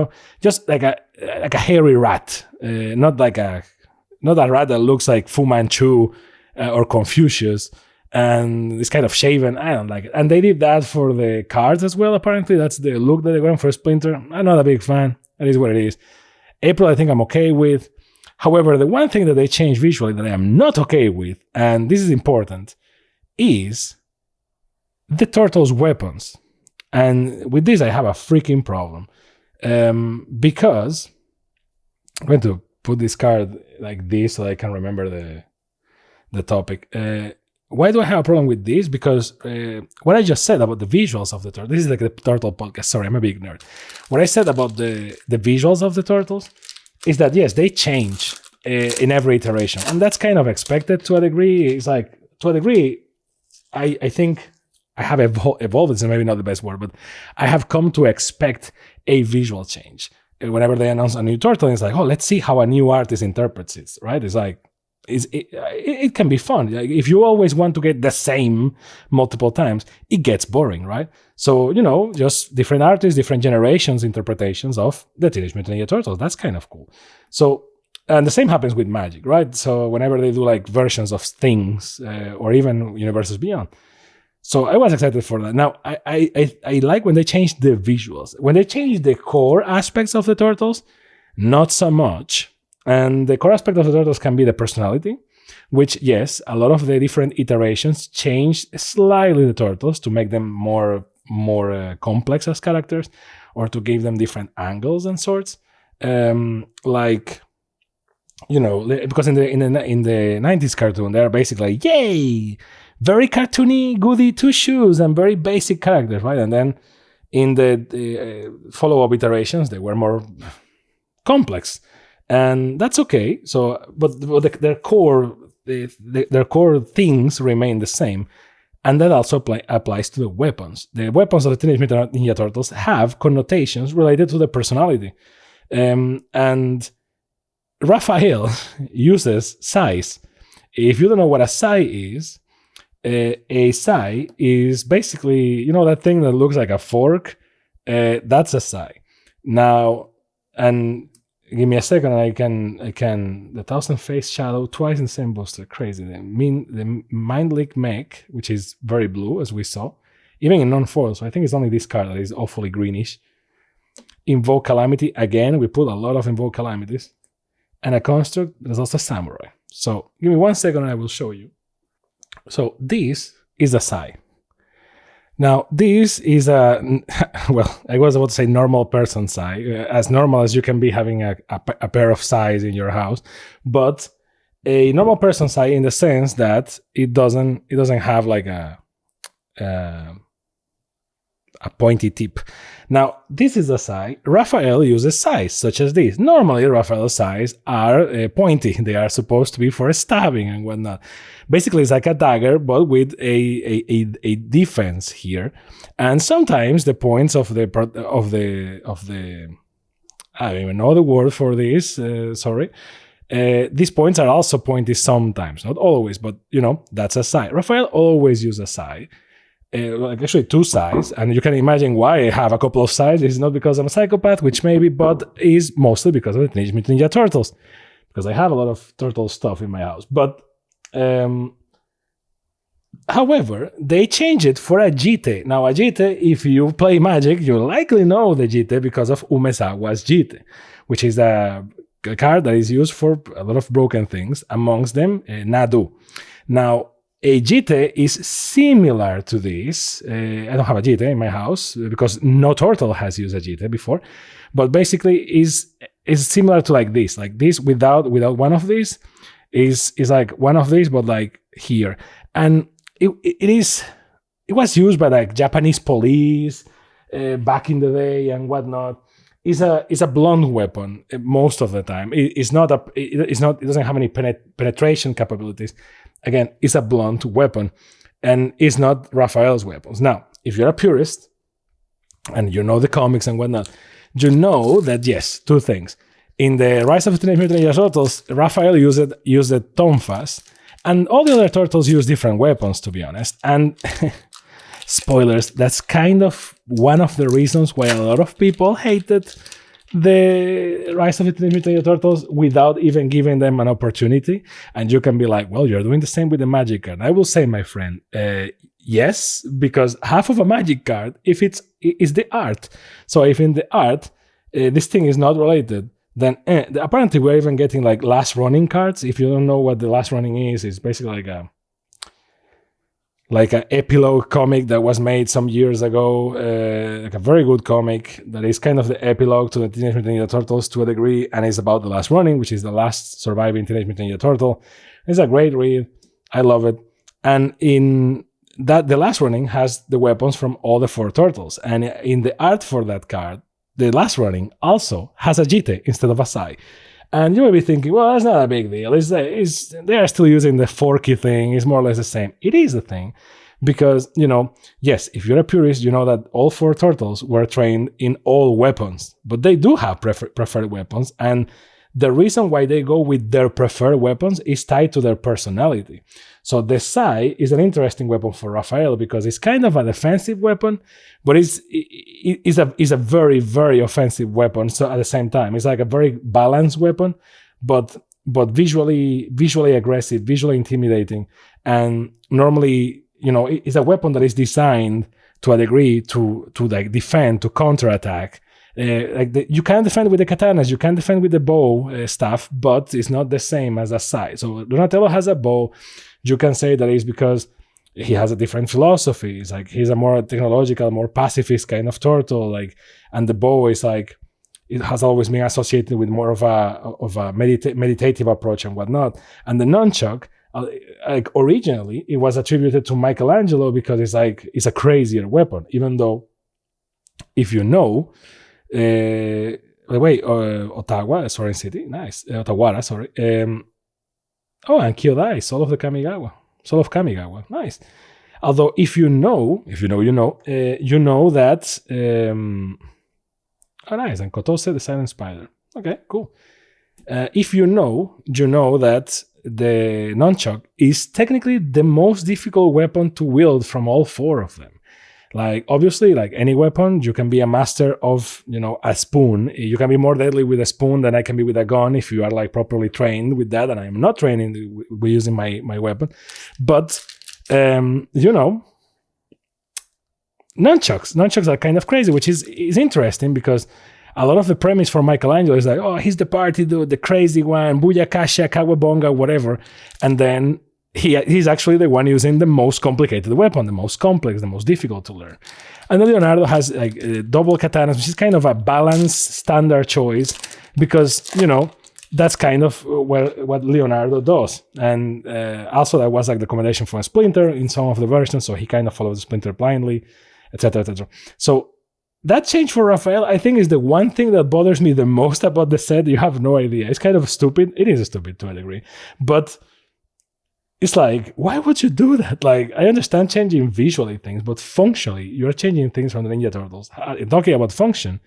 Just like a hairy rat, not a rat that looks like Fu Manchu or Confucius. And it's kind of shaven. I don't like it. And they did that for the cards as well, apparently. That's the look that they're going for Splinter. I'm not a big fan. That is what it is. April, I think I'm okay with. However, the one thing that they changed visually that I am not okay with, and this is important, is the Turtles' weapons. And with this, I have a freaking problem. Because I'm going to put this card like this so I can remember the topic. Why do I have a problem with this? Because what I just said about the visuals of the Turtles, this is like the Turtle podcast, sorry, I'm a big nerd. What I said about the visuals of the Turtles is that, yes, they change in every iteration. And that's kind of expected to a degree. It's like, to a degree, I think I have evolved, it's maybe not the best word, but I have come to expect a visual change. Whenever they announce a new Turtle, it's like, oh, let's see how a new artist interprets it, right? It's like, it can be fun. Like, if you always want to get the same multiple times, it gets boring, right? So, just different artists, different generations, interpretations of the Teenage Mutant Ninja Turtles. That's kind of cool. So, and the same happens with Magic, right? So whenever they do like versions of things or even Universes Beyond. So I was excited for that. Now, I like when they change the visuals. When they change the core aspects of the turtles, not so much. And the core aspect of the turtles can be the personality, which, yes, a lot of the different iterations changed slightly the turtles to make them more complex as characters, or to give them different angles and sorts. Like, you know, because in the 90s cartoon, they're basically like, yay, very cartoony, goody two shoes, and very basic characters, right? And then in the follow-up iterations, they were more complex, and that's okay. So, but their core things remain the same, and that also applies to the weapons. The weapons of the Teenage Mutant Ninja Turtles have connotations related to the personality, and Raphael uses sais. If you don't know what a sai is, a sai is basically, you know, that thing that looks like a fork. That's a sai. Now, and give me a second, and I can the thousand face shadow twice in the same booster. Crazy. The mind leak mech, which is very blue as we saw, even in non-foil. So I think it's only this card that is awfully greenish. Invoke Calamity again. We put a lot of Invoke Calamities, and a construct. There's also Samurai. So give me 1 second, and I will show you. So this is a sai. Now, this is a, well, I was about to say normal person sai, as normal as you can be having a pair of sais in your house, but a normal person sai in the sense that it doesn't have like a pointy tip. Now, this is a sai. Raphael uses sais such as this. Normally, Raphael's sais are pointy. They are supposed to be for stabbing and whatnot. Basically, it's like a dagger, but with a defense here. And sometimes the points of the I don't even know the word for this. Sorry. These points are also pointy sometimes, not always, but you know, that's a sai. Raphael always uses a sai. Like actually 2 sais, and you can imagine why I have a couple of sais. It's not because I'm a psychopath, which maybe, but is mostly because of the Teenage Mutant Ninja Turtles, because I have a lot of turtle stuff in my house. But however, they changed it for a Jite. Now, a Jite, if you play Magic, you likely know the Jite because of Umezawa's Jite, which is a card that is used for a lot of broken things, amongst them Nadu. Now, a Jite is similar to this. I don't have a Jite in my house because no turtle has used a Jite before, but basically is similar to like this without one of these is like one of these, but like here. And it was used by like Japanese police back in the day and whatnot. It's a blunt weapon most of the time. It doesn't have any penetration capabilities. Again, it's a blunt weapon, and it's not Raphael's weapons. Now, if you're a purist, and you know the comics and whatnot, you know that, yes, 2 things. In the Rise of the Teenage Mutant Ninja Turtles, Raphael used the tonfas, and all the other turtles use different weapons, to be honest. And spoilers, that's kind of one of the reasons why a lot of people hated the Rise of the Teenage Mutant Ninja Turtles without even giving them an opportunity. And you can be like, well, you're doing the same with the Magic card. I will say, my friend, yes, because half of a Magic card, if is the art. So if in the art, this thing is not related, then apparently we're even getting like last running cards. If you don't know what the last running is, it's basically like an epilogue comic that was made some years ago, like a very good comic that is kind of the epilogue to the Teenage Mutant Ninja Turtles to a degree, and it's about the last running, which is the last surviving Teenage Mutant Ninja Turtle. It's a great read. I love it. And in that, the last running has the weapons from all the 4 turtles. And in the art for that card, the last running also has a Jite instead of a Sai. And you may be thinking, well, that's not a big deal. They are still using the forky thing. It's more or less the same. It is a thing because, you know, yes, if you're a purist, you know that all 4 turtles were trained in all weapons, but they do have preferred weapons. And the reason why they go with their preferred weapons is tied to their personality. So the Sai is an interesting weapon for Raphael because it's kind of a defensive weapon, but it's a very, very offensive weapon. So at the same time, it's like a very balanced weapon, but visually aggressive, visually intimidating. And normally it's a weapon that is designed to a degree to like defend, to counterattack. You can defend with the katanas, you can defend with the bow stuff, but it's not the same as a scythe. So Donatello has a bow. You can say that it's because he has a different philosophy. It's like he's a more technological, more pacifist kind of turtle. Like, and the bow is like, it has always been associated with more of a meditative approach and whatnot. And the nunchuck, like originally, it was attributed to Michelangelo because it's a crazier weapon. Even though, if you know, Ottawa, Soaring City, nice, Otawara, sorry. And Kyodai, Soul of Kamigawa, nice. Although if you know that. Oh, nice, and Kotose, the Silent Spider. Okay, cool. If you know that the nunchuck is technically the most difficult weapon to wield from all four of them. Like, obviously, like any weapon, you can be a master of, a spoon. You can be more deadly with a spoon than I can be with a gun if you are like properly trained with that. And I am not training with using my weapon. But, nunchucks are kind of crazy, which is interesting because a lot of the premise for Michelangelo is like, oh, he's the party dude, the crazy one, Booyakasha, Kawabonga, whatever. And then he's actually the one using the most complicated weapon, the most complex, the most difficult to learn. And then Leonardo has like double katanas, which is kind of a balanced standard choice because, that's kind of what Leonardo does. And also that was like the recommendation from Splinter in some of the versions, so he kind of follows Splinter blindly, etc., etc. So that change for Raphael, I think, is the one thing that bothers me the most about the set. You have no idea. It's kind of stupid. It is stupid to a degree. But it's like, why would you do that? Like, I understand changing visually things, but functionally, you're changing things from the Ninja Turtles. Talking about function,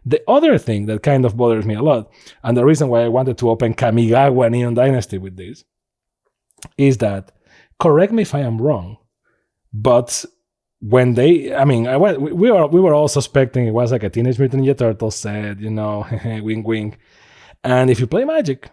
the other thing that kind of bothers me a lot, and the reason why I wanted to open Kamigawa Neon Dynasty with this, is that, correct me if I am wrong, but when we were all suspecting it was like a Teenage Mutant Ninja Turtles set, wink wink. And if you play Magic,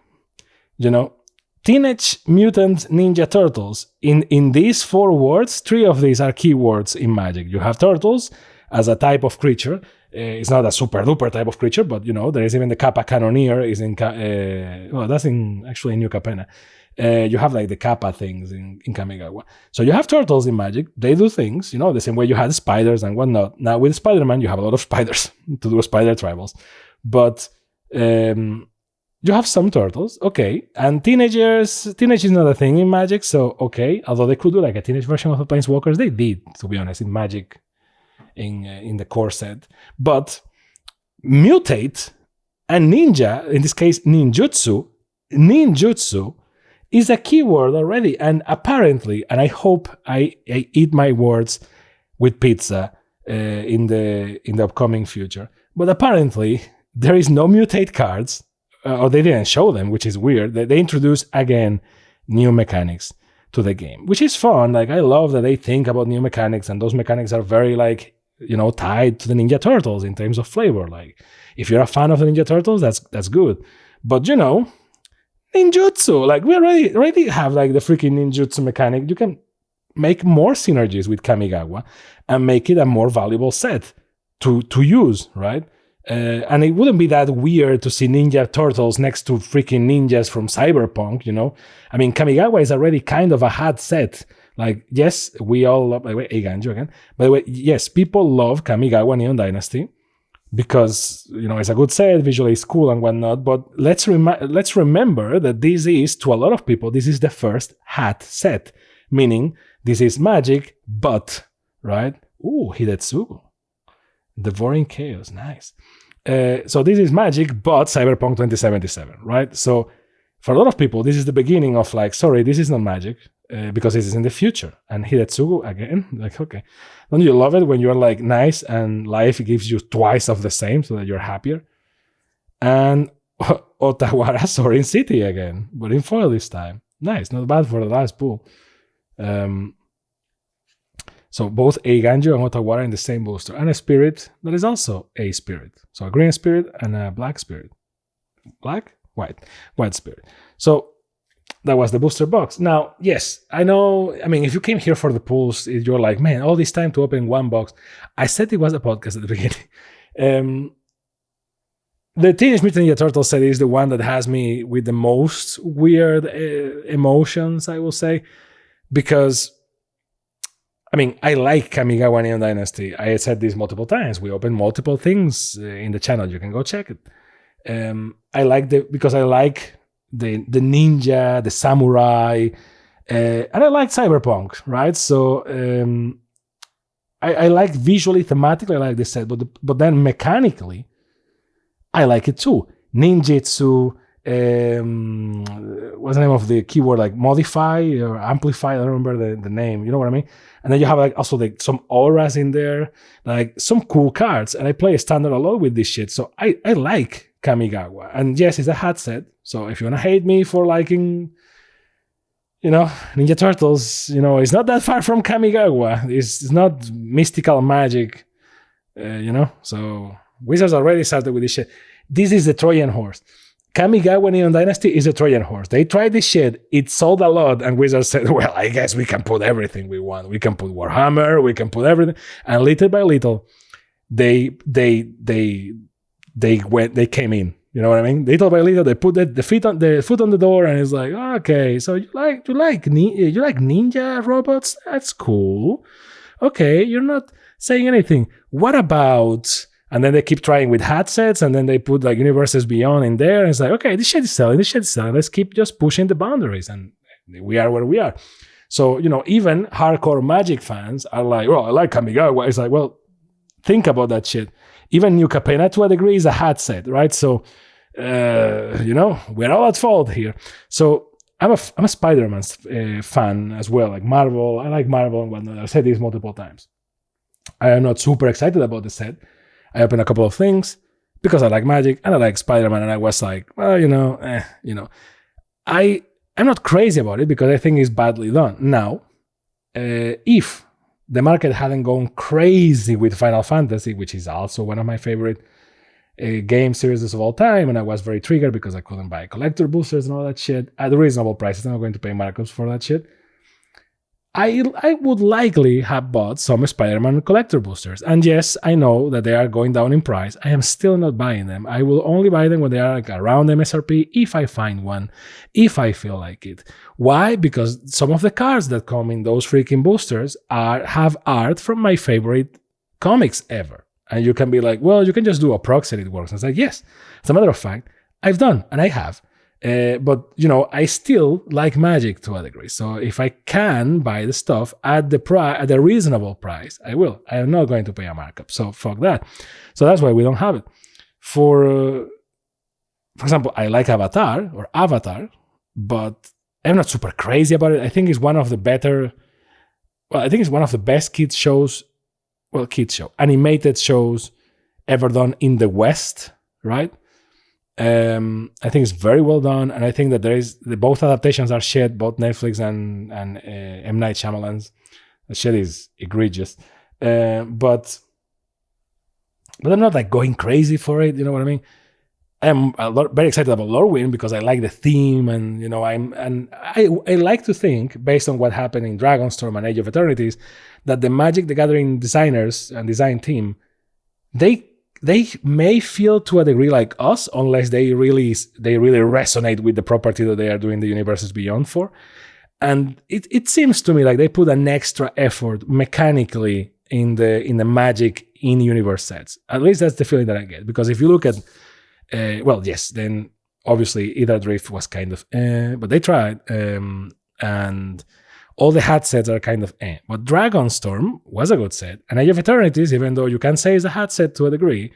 Teenage Mutant Ninja Turtles, in these 4 words, 3 of these are keywords in Magic. You have turtles as a type of creature. It's not a super duper type of creature, but there is even the Kappa Cannoneer is in that's actually in New Capenna. You have like the Kappa things in Kamigawa. So you have turtles in Magic. They do things, the same way you had spiders and whatnot. Now with Spider-Man, you have a lot of spiders to do spider tribals. But you have some turtles, okay. And teenage is not a thing in Magic, so okay. Although they could do like a teenage version of the Planeswalkers. They did, to be honest, in Magic, in the core set. But mutate and ninja, in this case ninjutsu is a keyword already, and apparently, and I hope I eat my words with pizza in the upcoming future, but apparently there is no mutate cards, or they didn't show them, which is weird. They introduce again new mechanics to the game, which is fun. Like, I love that they think about new mechanics, and those mechanics are very like tied to the Ninja Turtles in terms of flavor. Like, if you're a fan of the Ninja Turtles, that's good, but ninjutsu, like we already have like the freaking ninjutsu mechanic. You can make more synergies with Kamigawa and make it a more valuable set to use, right? And it wouldn't be that weird to see Ninja Turtles next to freaking ninjas from Cyberpunk, I mean, Kamigawa is already kind of a hot set. Like, yes, we all love, by the way, Eiganjo again. By the way, yes, people love Kamigawa Neon Dynasty because, it's a good set, visually it's cool and whatnot, but let's remember that this is, to a lot of people, this is the first hat set, meaning this is Magic, but, right? Ooh, Hidetsugu. Devouring Chaos, nice. So this is Magic, but Cyberpunk 2077, right? So for a lot of people, this is the beginning of like, sorry, this is not Magic, because this is in the future. And Hidetsugu, again, like, okay. Don't you love it when you're like nice and life gives you twice of the same so that you're happier? And Otawara Soaring City again, but in foil this time. Nice, not bad for the last pool. So both a Ganjo and Otawara in the same booster, and a spirit that is also a spirit. So a green spirit and a black spirit. Black? White spirit. So That was the booster box. Now, yes, I know. I mean, if you came here for the pulls, you're like, man, all this time to open one box. I said it was a podcast at the beginning. The Teenage Mutant Ninja Turtles set is the one that has me with the most weird emotions, I will say, because, I mean, I like Kamigawa Neon Dynasty. I said this multiple times. We open multiple things in the channel. You can go check it. I like because I like the ninja, the samurai, and I like cyberpunk, right? So I like visually, thematically, I like this set, but then mechanically, I like it too. Ninjutsu, what's the name of the keyword? Like modify or amplify? I don't remember the name. You know what I mean? And then you have like also like some auras in there, like some cool cards. And I play standard a lot with this shit. So I like Kamigawa. And yes, it's a hat set. So if you want to hate me for liking, Ninja Turtles, it's not that far from Kamigawa. It's not mystical magic, So Wizards already started with this shit. This is the Trojan horse. Kamigawa Neon Dynasty is a Trojan horse. They tried this shit. It sold a lot, and Wizards said, well, I guess we can put everything we want. We can put Warhammer, we can put everything. And little by little, they came in. You know what I mean? Little by little, they put the foot on the door, and it's like, okay, so you like ninja robots? That's cool. Okay, you're not saying anything. What about? And then they keep trying with hat sets, and then they put like Universes Beyond in there, and it's like, okay, this shit is selling. Let's keep just pushing the boundaries, and we are where we are. So even hardcore Magic fans are like, well, I like Kamigawa. It's like, well, think about that shit. Even New Capenna, to a degree, is a hat set, right? So, we're all at fault here. So I'm a Spider-Man fan as well, like Marvel. I like Marvel and whatnot. I've said this multiple times. I am not super excited about the set. I opened a couple of things because I like Magic and I like Spider-Man, and I was like, well, I'm not crazy about it because I think it's badly done. Now, if the market hadn't gone crazy with Final Fantasy, which is also one of my favorite game series of all time, and I was very triggered because I couldn't buy collector boosters and all that shit at reasonable prices. I'm not going to pay markups for that shit. I would likely have bought some Spider-Man collector boosters. And yes, I know that they are going down in price. I am still not buying them. I will only buy them when they are like around MSRP if I find one, if I feel like it. Why? Because some of the cards that come in those freaking boosters have art from my favorite comics ever. And you can be like, well, you can just do a proxy and it works. And it's like, yes. As a matter of fact, I've done, and I have. But I still like Magic to a degree. So if I can buy the stuff at a reasonable price, I will. I am not going to pay a markup. So fuck that. So that's why we don't have it. For example, I like Avatar, but I'm not super crazy about it. I think it's one of the best kids shows. Well, animated shows ever done in the West, right? I think it's very well done, and I think that both adaptations are shit, both Netflix and M. Night Shyamalan's. The shit is egregious, but I'm not like going crazy for it. You know what I mean? I'm very excited about Lorwyn because I like the theme, and I like to think, based on what happened in Dragonstorm and Age of Eternities, that the Magic the Gathering designers and design team, they may feel to a degree like us, unless they really resonate with the property that they are doing the Universes Beyond for. And it seems to me like they put an extra effort mechanically in the Magic in-universe sets. At least that's the feeling that I get. Because if you look at, then obviously Either Drift was kind of but they tried. And all the hat sets are kind of But Dragonstorm was a good set. And Age of Eternities, even though you can say it's a hat set to a degree,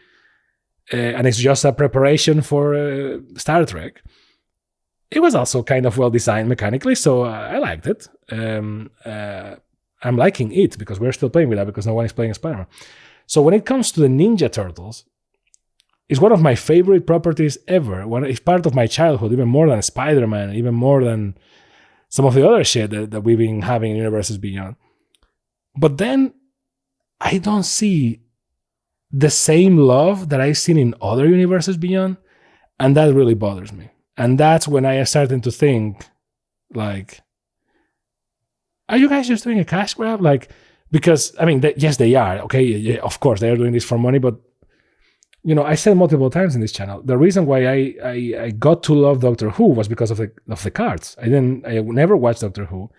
and it's just a preparation for Star Trek, it was also kind of well designed mechanically, so I liked it. I'm liking it because we're still playing with that because no one is playing Spider-Man. So when it comes to the Ninja Turtles, it's one of my favorite properties ever. It's part of my childhood, even more than Spider-Man, even more than some of the other shit that we've been having in Universes Beyond. But then I don't see the same love that I've seen in other Universes Beyond, and that really bothers me. And that's when I am starting to think, Like, are you guys just doing a cash grab? Like, because, I mean, yes, they are. Okay, yeah, of course, they are doing this for money, but, I said multiple times in this channel, the reason why I got to love Doctor Who was because of the cards. I never watched Doctor Who.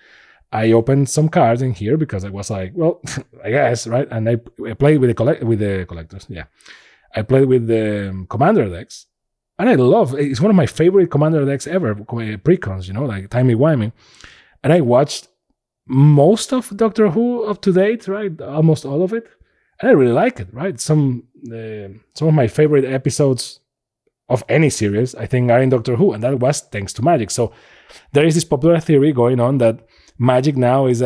I opened some cards in here because I was like, well, I guess, right? And I played with the collectors. Yeah, I played with the Commander decks, and it's one of my favorite Commander decks ever. Precons, like timey-wimey, and I watched most of Doctor Who up to date, right? Almost all of it, and I really like it, right? Some of my favorite episodes of any series, I think, are in Doctor Who, and that was thanks to Magic. So there is this popular theory going on that Magic now is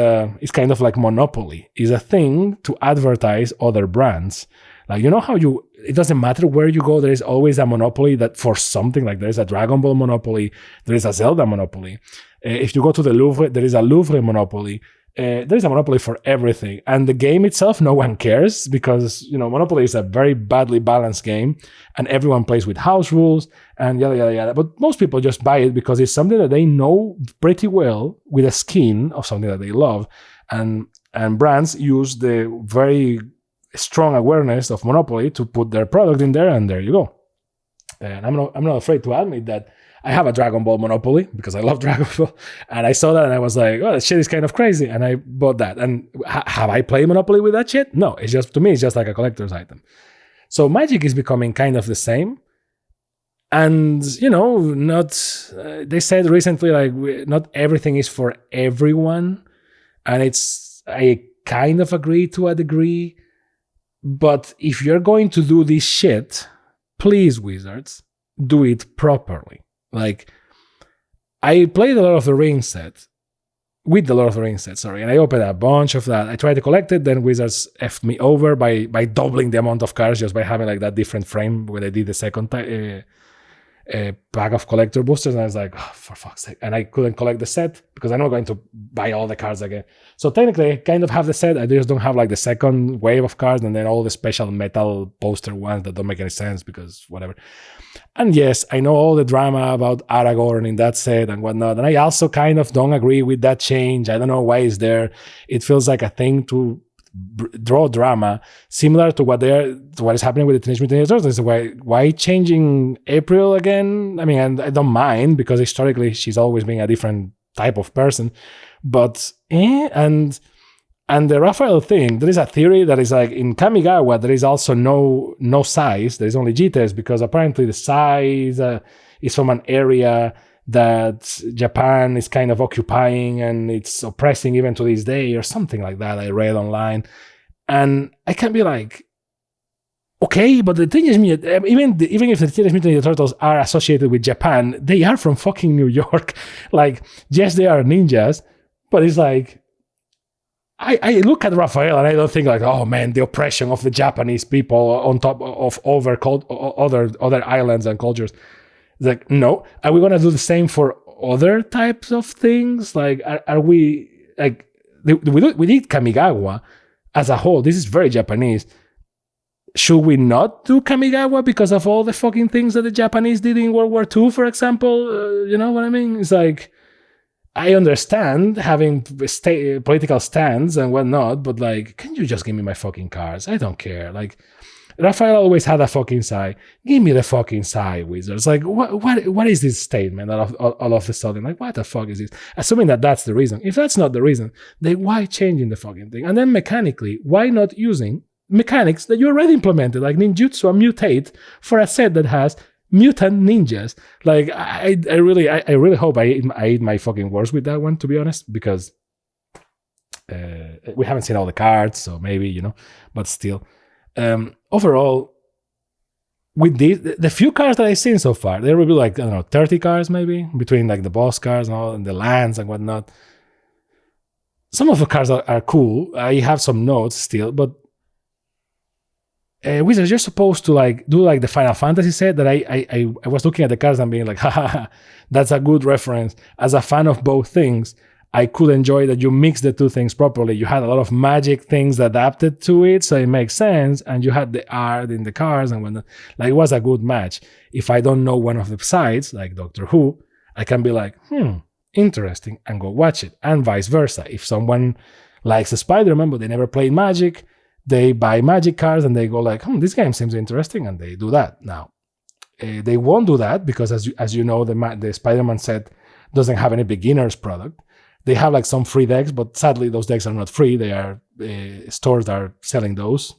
kind of like Monopoly, is a thing to advertise other brands. Like, how it doesn't matter where you go, there is always a monopoly that for something. Like, there is a Dragon Ball monopoly, there is a Zelda monopoly. If you go to the Louvre, there is a Louvre monopoly. There is a monopoly for everything. And the game itself, no one cares because, Monopoly is a very badly balanced game and everyone plays with house rules and yada, yada, yada. But most people just buy it because it's something that they know pretty well with a skin of something that they love. And brands use the very strong awareness of Monopoly to put their product in there, and there you go. And I'm not afraid to admit that I have a Dragon Ball Monopoly because I love Dragon Ball, and I saw that and I was like, oh, that shit is kind of crazy, and I bought that. And have I played Monopoly with that shit? No, to me, it's just like a collector's item. So Magic is becoming kind of the same. And, they said recently, like, not everything is for everyone. And I kind of agree to a degree. But if you're going to do this shit, please, Wizards, do it properly. Like, I played the Lord of the Rings set, and I opened a bunch of that. I tried to collect it, then Wizards effed me over by doubling the amount of cards just by having like that different frame when I did the second pack of collector boosters, and I was like, oh, for fuck's sake. And I couldn't collect the set because I'm not going to buy all the cards again. So technically I kind of have the set, I just don't have like the second wave of cards and then all the special metal poster ones that don't make any sense because whatever. And yes, I know all the drama about Aragorn in that set and whatnot, and I also kind of don't agree with that change. I don't know why it's there. It feels like a thing to draw drama, similar to what is happening with the Teenage Mutant Ninja Turtles. Why changing April again? I mean, and I don't mind because historically she's always been a different type of person. But and the Raphael thing, there is a theory that is like in Kamigawa there is also no size. There is only GTS because apparently the size is from an area that Japan is kind of occupying and it's oppressing even to this day or something like that I read online. And I can be like, okay, but the Teenage Mutant, even if the Teenage Mutant Ninja Turtles are associated with Japan, they are from fucking New York. Like, yes, they are ninjas, but it's like, I look at Raphael and I don't think like, oh man, the oppression of the Japanese people on top of other islands and cultures. It's like, no. Are we going to do the same for other types of things? Like, are we, like, we did Kamigawa as a whole. This is very Japanese. Should we not do Kamigawa because of all the fucking things that the Japanese did in World War II, for example? You know what I mean? It's like, I understand having political stands and whatnot, but like, can you just give me my fucking cards? I don't care. Like, Raphael always had a fucking sigh. Give me the fucking sigh, Wizards. Like, what is this statement all of a sudden? Like, what the fuck is this? Assuming that that's the reason. If that's not the reason, then why changing the fucking thing? And then mechanically, why not using mechanics that you already implemented, like ninjutsu and mutate, for a set that has mutant ninjas? Like, I really hope I eat my fucking words with that one, to be honest, because we haven't seen all the cards, so maybe, but still. Overall, with the few cards that I've seen so far, there will be like, I don't know, 30 cards maybe, between like the boss cards and all, and the lands and whatnot. Some of the cards are cool. I have some notes still, but Wizards, you're supposed to like do like the Final Fantasy set that I was looking at the cards and being like, ha, that's a good reference. As a fan of both things, I could enjoy that you mix the two things properly. You had a lot of Magic things adapted to it, so it makes sense. And you had the art in the cards and whatnot. Like, it was a good match. If I don't know one of the sides, like Doctor Who, I can be like, interesting and go watch it, and vice versa. If someone likes Spider-Man but they never played Magic, they buy Magic cards and they go like, this game seems interesting, and they do that. Now, they won't do that because as you know, the Spider-Man set doesn't have any beginner's product. They have like some free decks, but sadly those decks are not free. They are stores that are selling those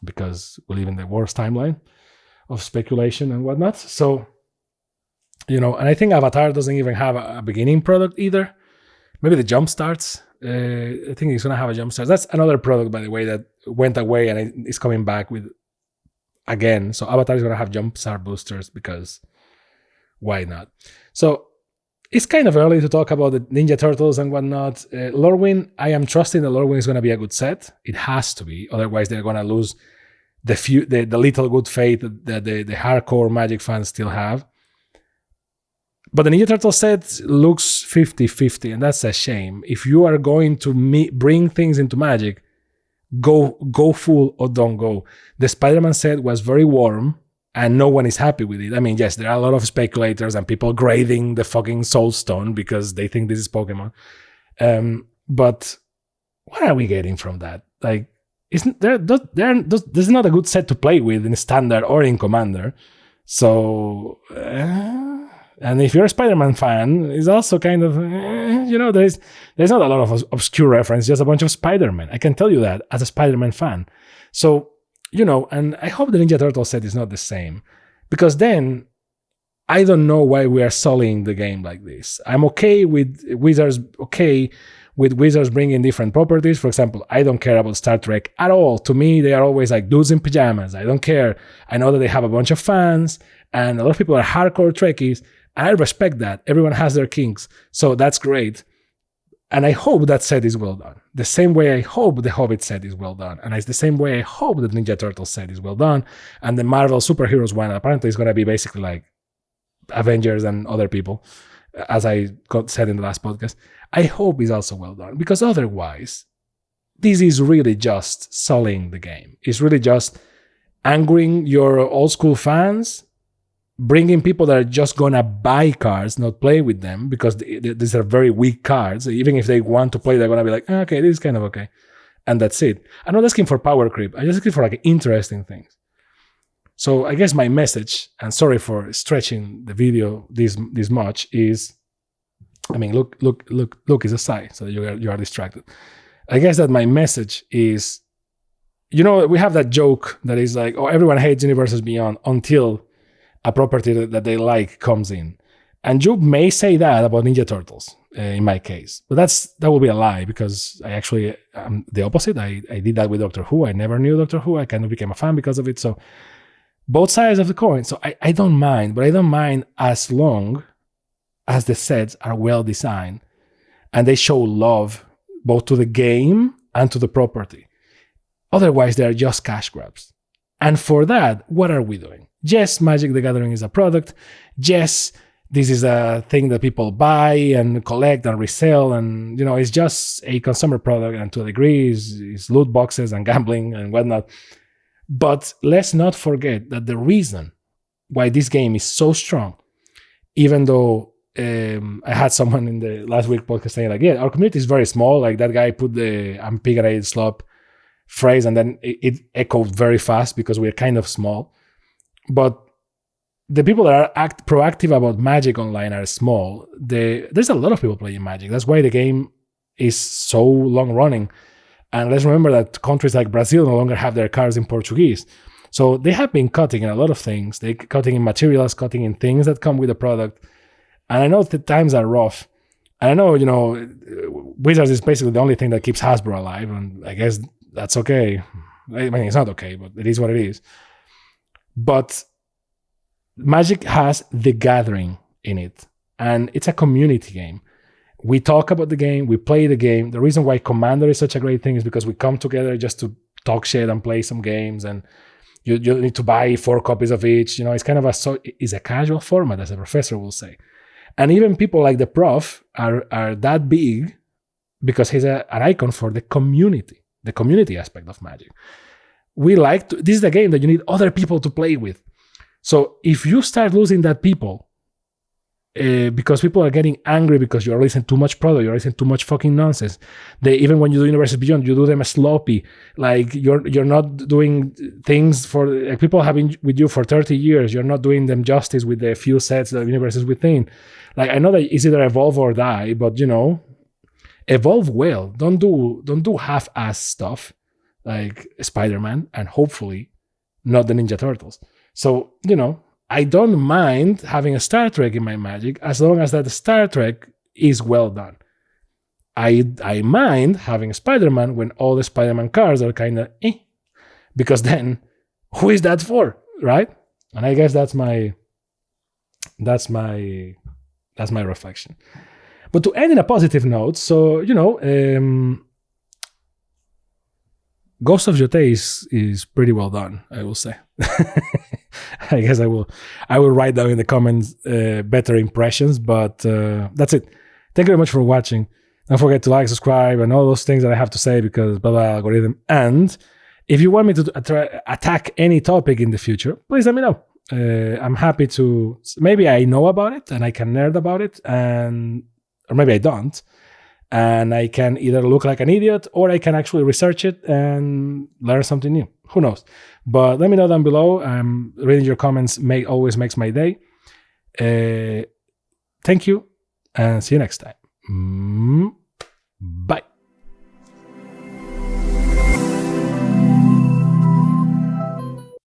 because we live in the worst timeline of speculation and whatnot. So, and I think Avatar doesn't even have a beginning product either. Maybe the jump starts. I think it's gonna have a jump start. That's another product, by the way, that went away and it's coming back with again. So Avatar is gonna have jump start boosters because why not? So it's kind of early to talk about the Ninja Turtles and whatnot. Lorwyn, I am trusting that Lorwyn is gonna be a good set. It has to be, otherwise they're gonna lose the little good faith that the hardcore Magic fans still have. But the Ninja Turtle set looks 50-50, and that's a shame. If you are going to bring things into Magic, go full or don't go. The Spider-Man set was very warm, and no one is happy with it. I mean, yes, there are a lot of speculators and people grading the fucking Soul Stone because they think this is Pokemon. But what are we getting from that? Like, there's not a good set to play with in Standard or in Commander. So... and if you're a Spider-Man fan, it's also kind of, there's not a lot of obscure reference, just a bunch of Spider-Man. I can tell you that as a Spider-Man fan. So, and I hope the Ninja Turtle set is not the same. Because then, I don't know why we are sullying the game like this. I'm okay with Wizards bringing different properties. For example, I don't care about Star Trek at all. To me, they are always like dudes in pajamas. I don't care. I know that they have a bunch of fans, and a lot of people are hardcore Trekkies. I respect that. Everyone has their kinks. So that's great. And I hope that set is well done. The same way I hope the Hobbit set is well done. And it's the same way I hope the Ninja Turtles set is well done. And the Marvel Superheroes one apparently is going to be basically like Avengers and other people, as I said in the last podcast. I hope is also well done. Because otherwise, this is really just sullying the game. It's really just angering your old school fans, bringing people that are just gonna buy cards, not play with them, because these are very weak cards. Even if they want to play, they're gonna be like, okay, this is kind of okay. And that's it. I'm not asking for power creep. I'm just asking for like interesting things. So I guess my message, and sorry for stretching the video this much, is, I mean, look is a sigh, so you are distracted. I guess that my message is, we have that joke that is like, oh, everyone hates Universes Beyond until a property that they like comes in. And you may say that about Ninja Turtles, in my case. But that would be a lie, because I actually am the opposite. I did that with Doctor Who. I never knew Doctor Who. I kind of became a fan because of it. So both sides of the coin. So I don't mind, but I don't mind as long as the sets are well designed and they show love both to the game and to the property. Otherwise, they're just cash grabs. And for that, what are we doing? Yes, Magic the Gathering is a product. Yes, this is a thing that people buy and collect and resell, and it's just a consumer product, and to a degree is loot boxes and gambling and whatnot. But let's not forget that the reason why this game is so strong, even though I had someone in the last week podcast saying like, yeah, our community is very small. Like that guy put the Amphigrated Slop phrase, and then it echoed very fast because we're kind of small. But the people that are proactive about Magic online are small. There's a lot of people playing Magic. That's why the game is so long running. And let's remember that countries like Brazil no longer have their cards in Portuguese. So they have been cutting in a lot of things. They're cutting in materials, cutting in things that come with the product. And I know the times are rough. And I know, Wizards is basically the only thing that keeps Hasbro alive. And I guess that's okay. I mean, it's not okay, but it is what it is. But Magic has the Gathering in it, and it's a community game. We talk about the game, we play the game. The reason why Commander is such a great thing is because we come together just to talk shit and play some games, and you need to buy 4 copies of each. It's kind of it's a casual format, as a professor will say. And even people like the prof are that big because he's an icon for the community aspect of Magic. This is a game that you need other people to play with. So if you start losing that people, because people are getting angry because you're releasing too much product, you're releasing too much fucking nonsense. Even when you do Universes Beyond, you do them sloppy. Like you're not doing things for like, people have been with you for 30 years. You're not doing them justice with the few sets of Universes Within. Like I know that it's either evolve or die, but evolve well. Don't do half-ass stuff like Spider-Man and hopefully not the Ninja Turtles. So I don't mind having a Star Trek in my Magic as long as that Star Trek is well done. I mind having a Spider-Man when all the Spider-Man cards are kind of because then who is that for, right? And I guess that's my reflection. But to end in a positive note, so Ghost of Jotei is pretty well done, I will say. I guess I will write down in the comments better impressions, but that's it. Thank you very much for watching. Don't forget to like, subscribe, and all those things that I have to say because blah, blah, algorithm. And if you want me to attack any topic in the future, please let me know. I'm happy to. Maybe I know about it and I can nerd about it, or maybe I don't. And I can either look like an idiot or I can actually research it and learn something new. Who knows? But let me know down below. Reading your comments always makes my day. Thank you and see you next time.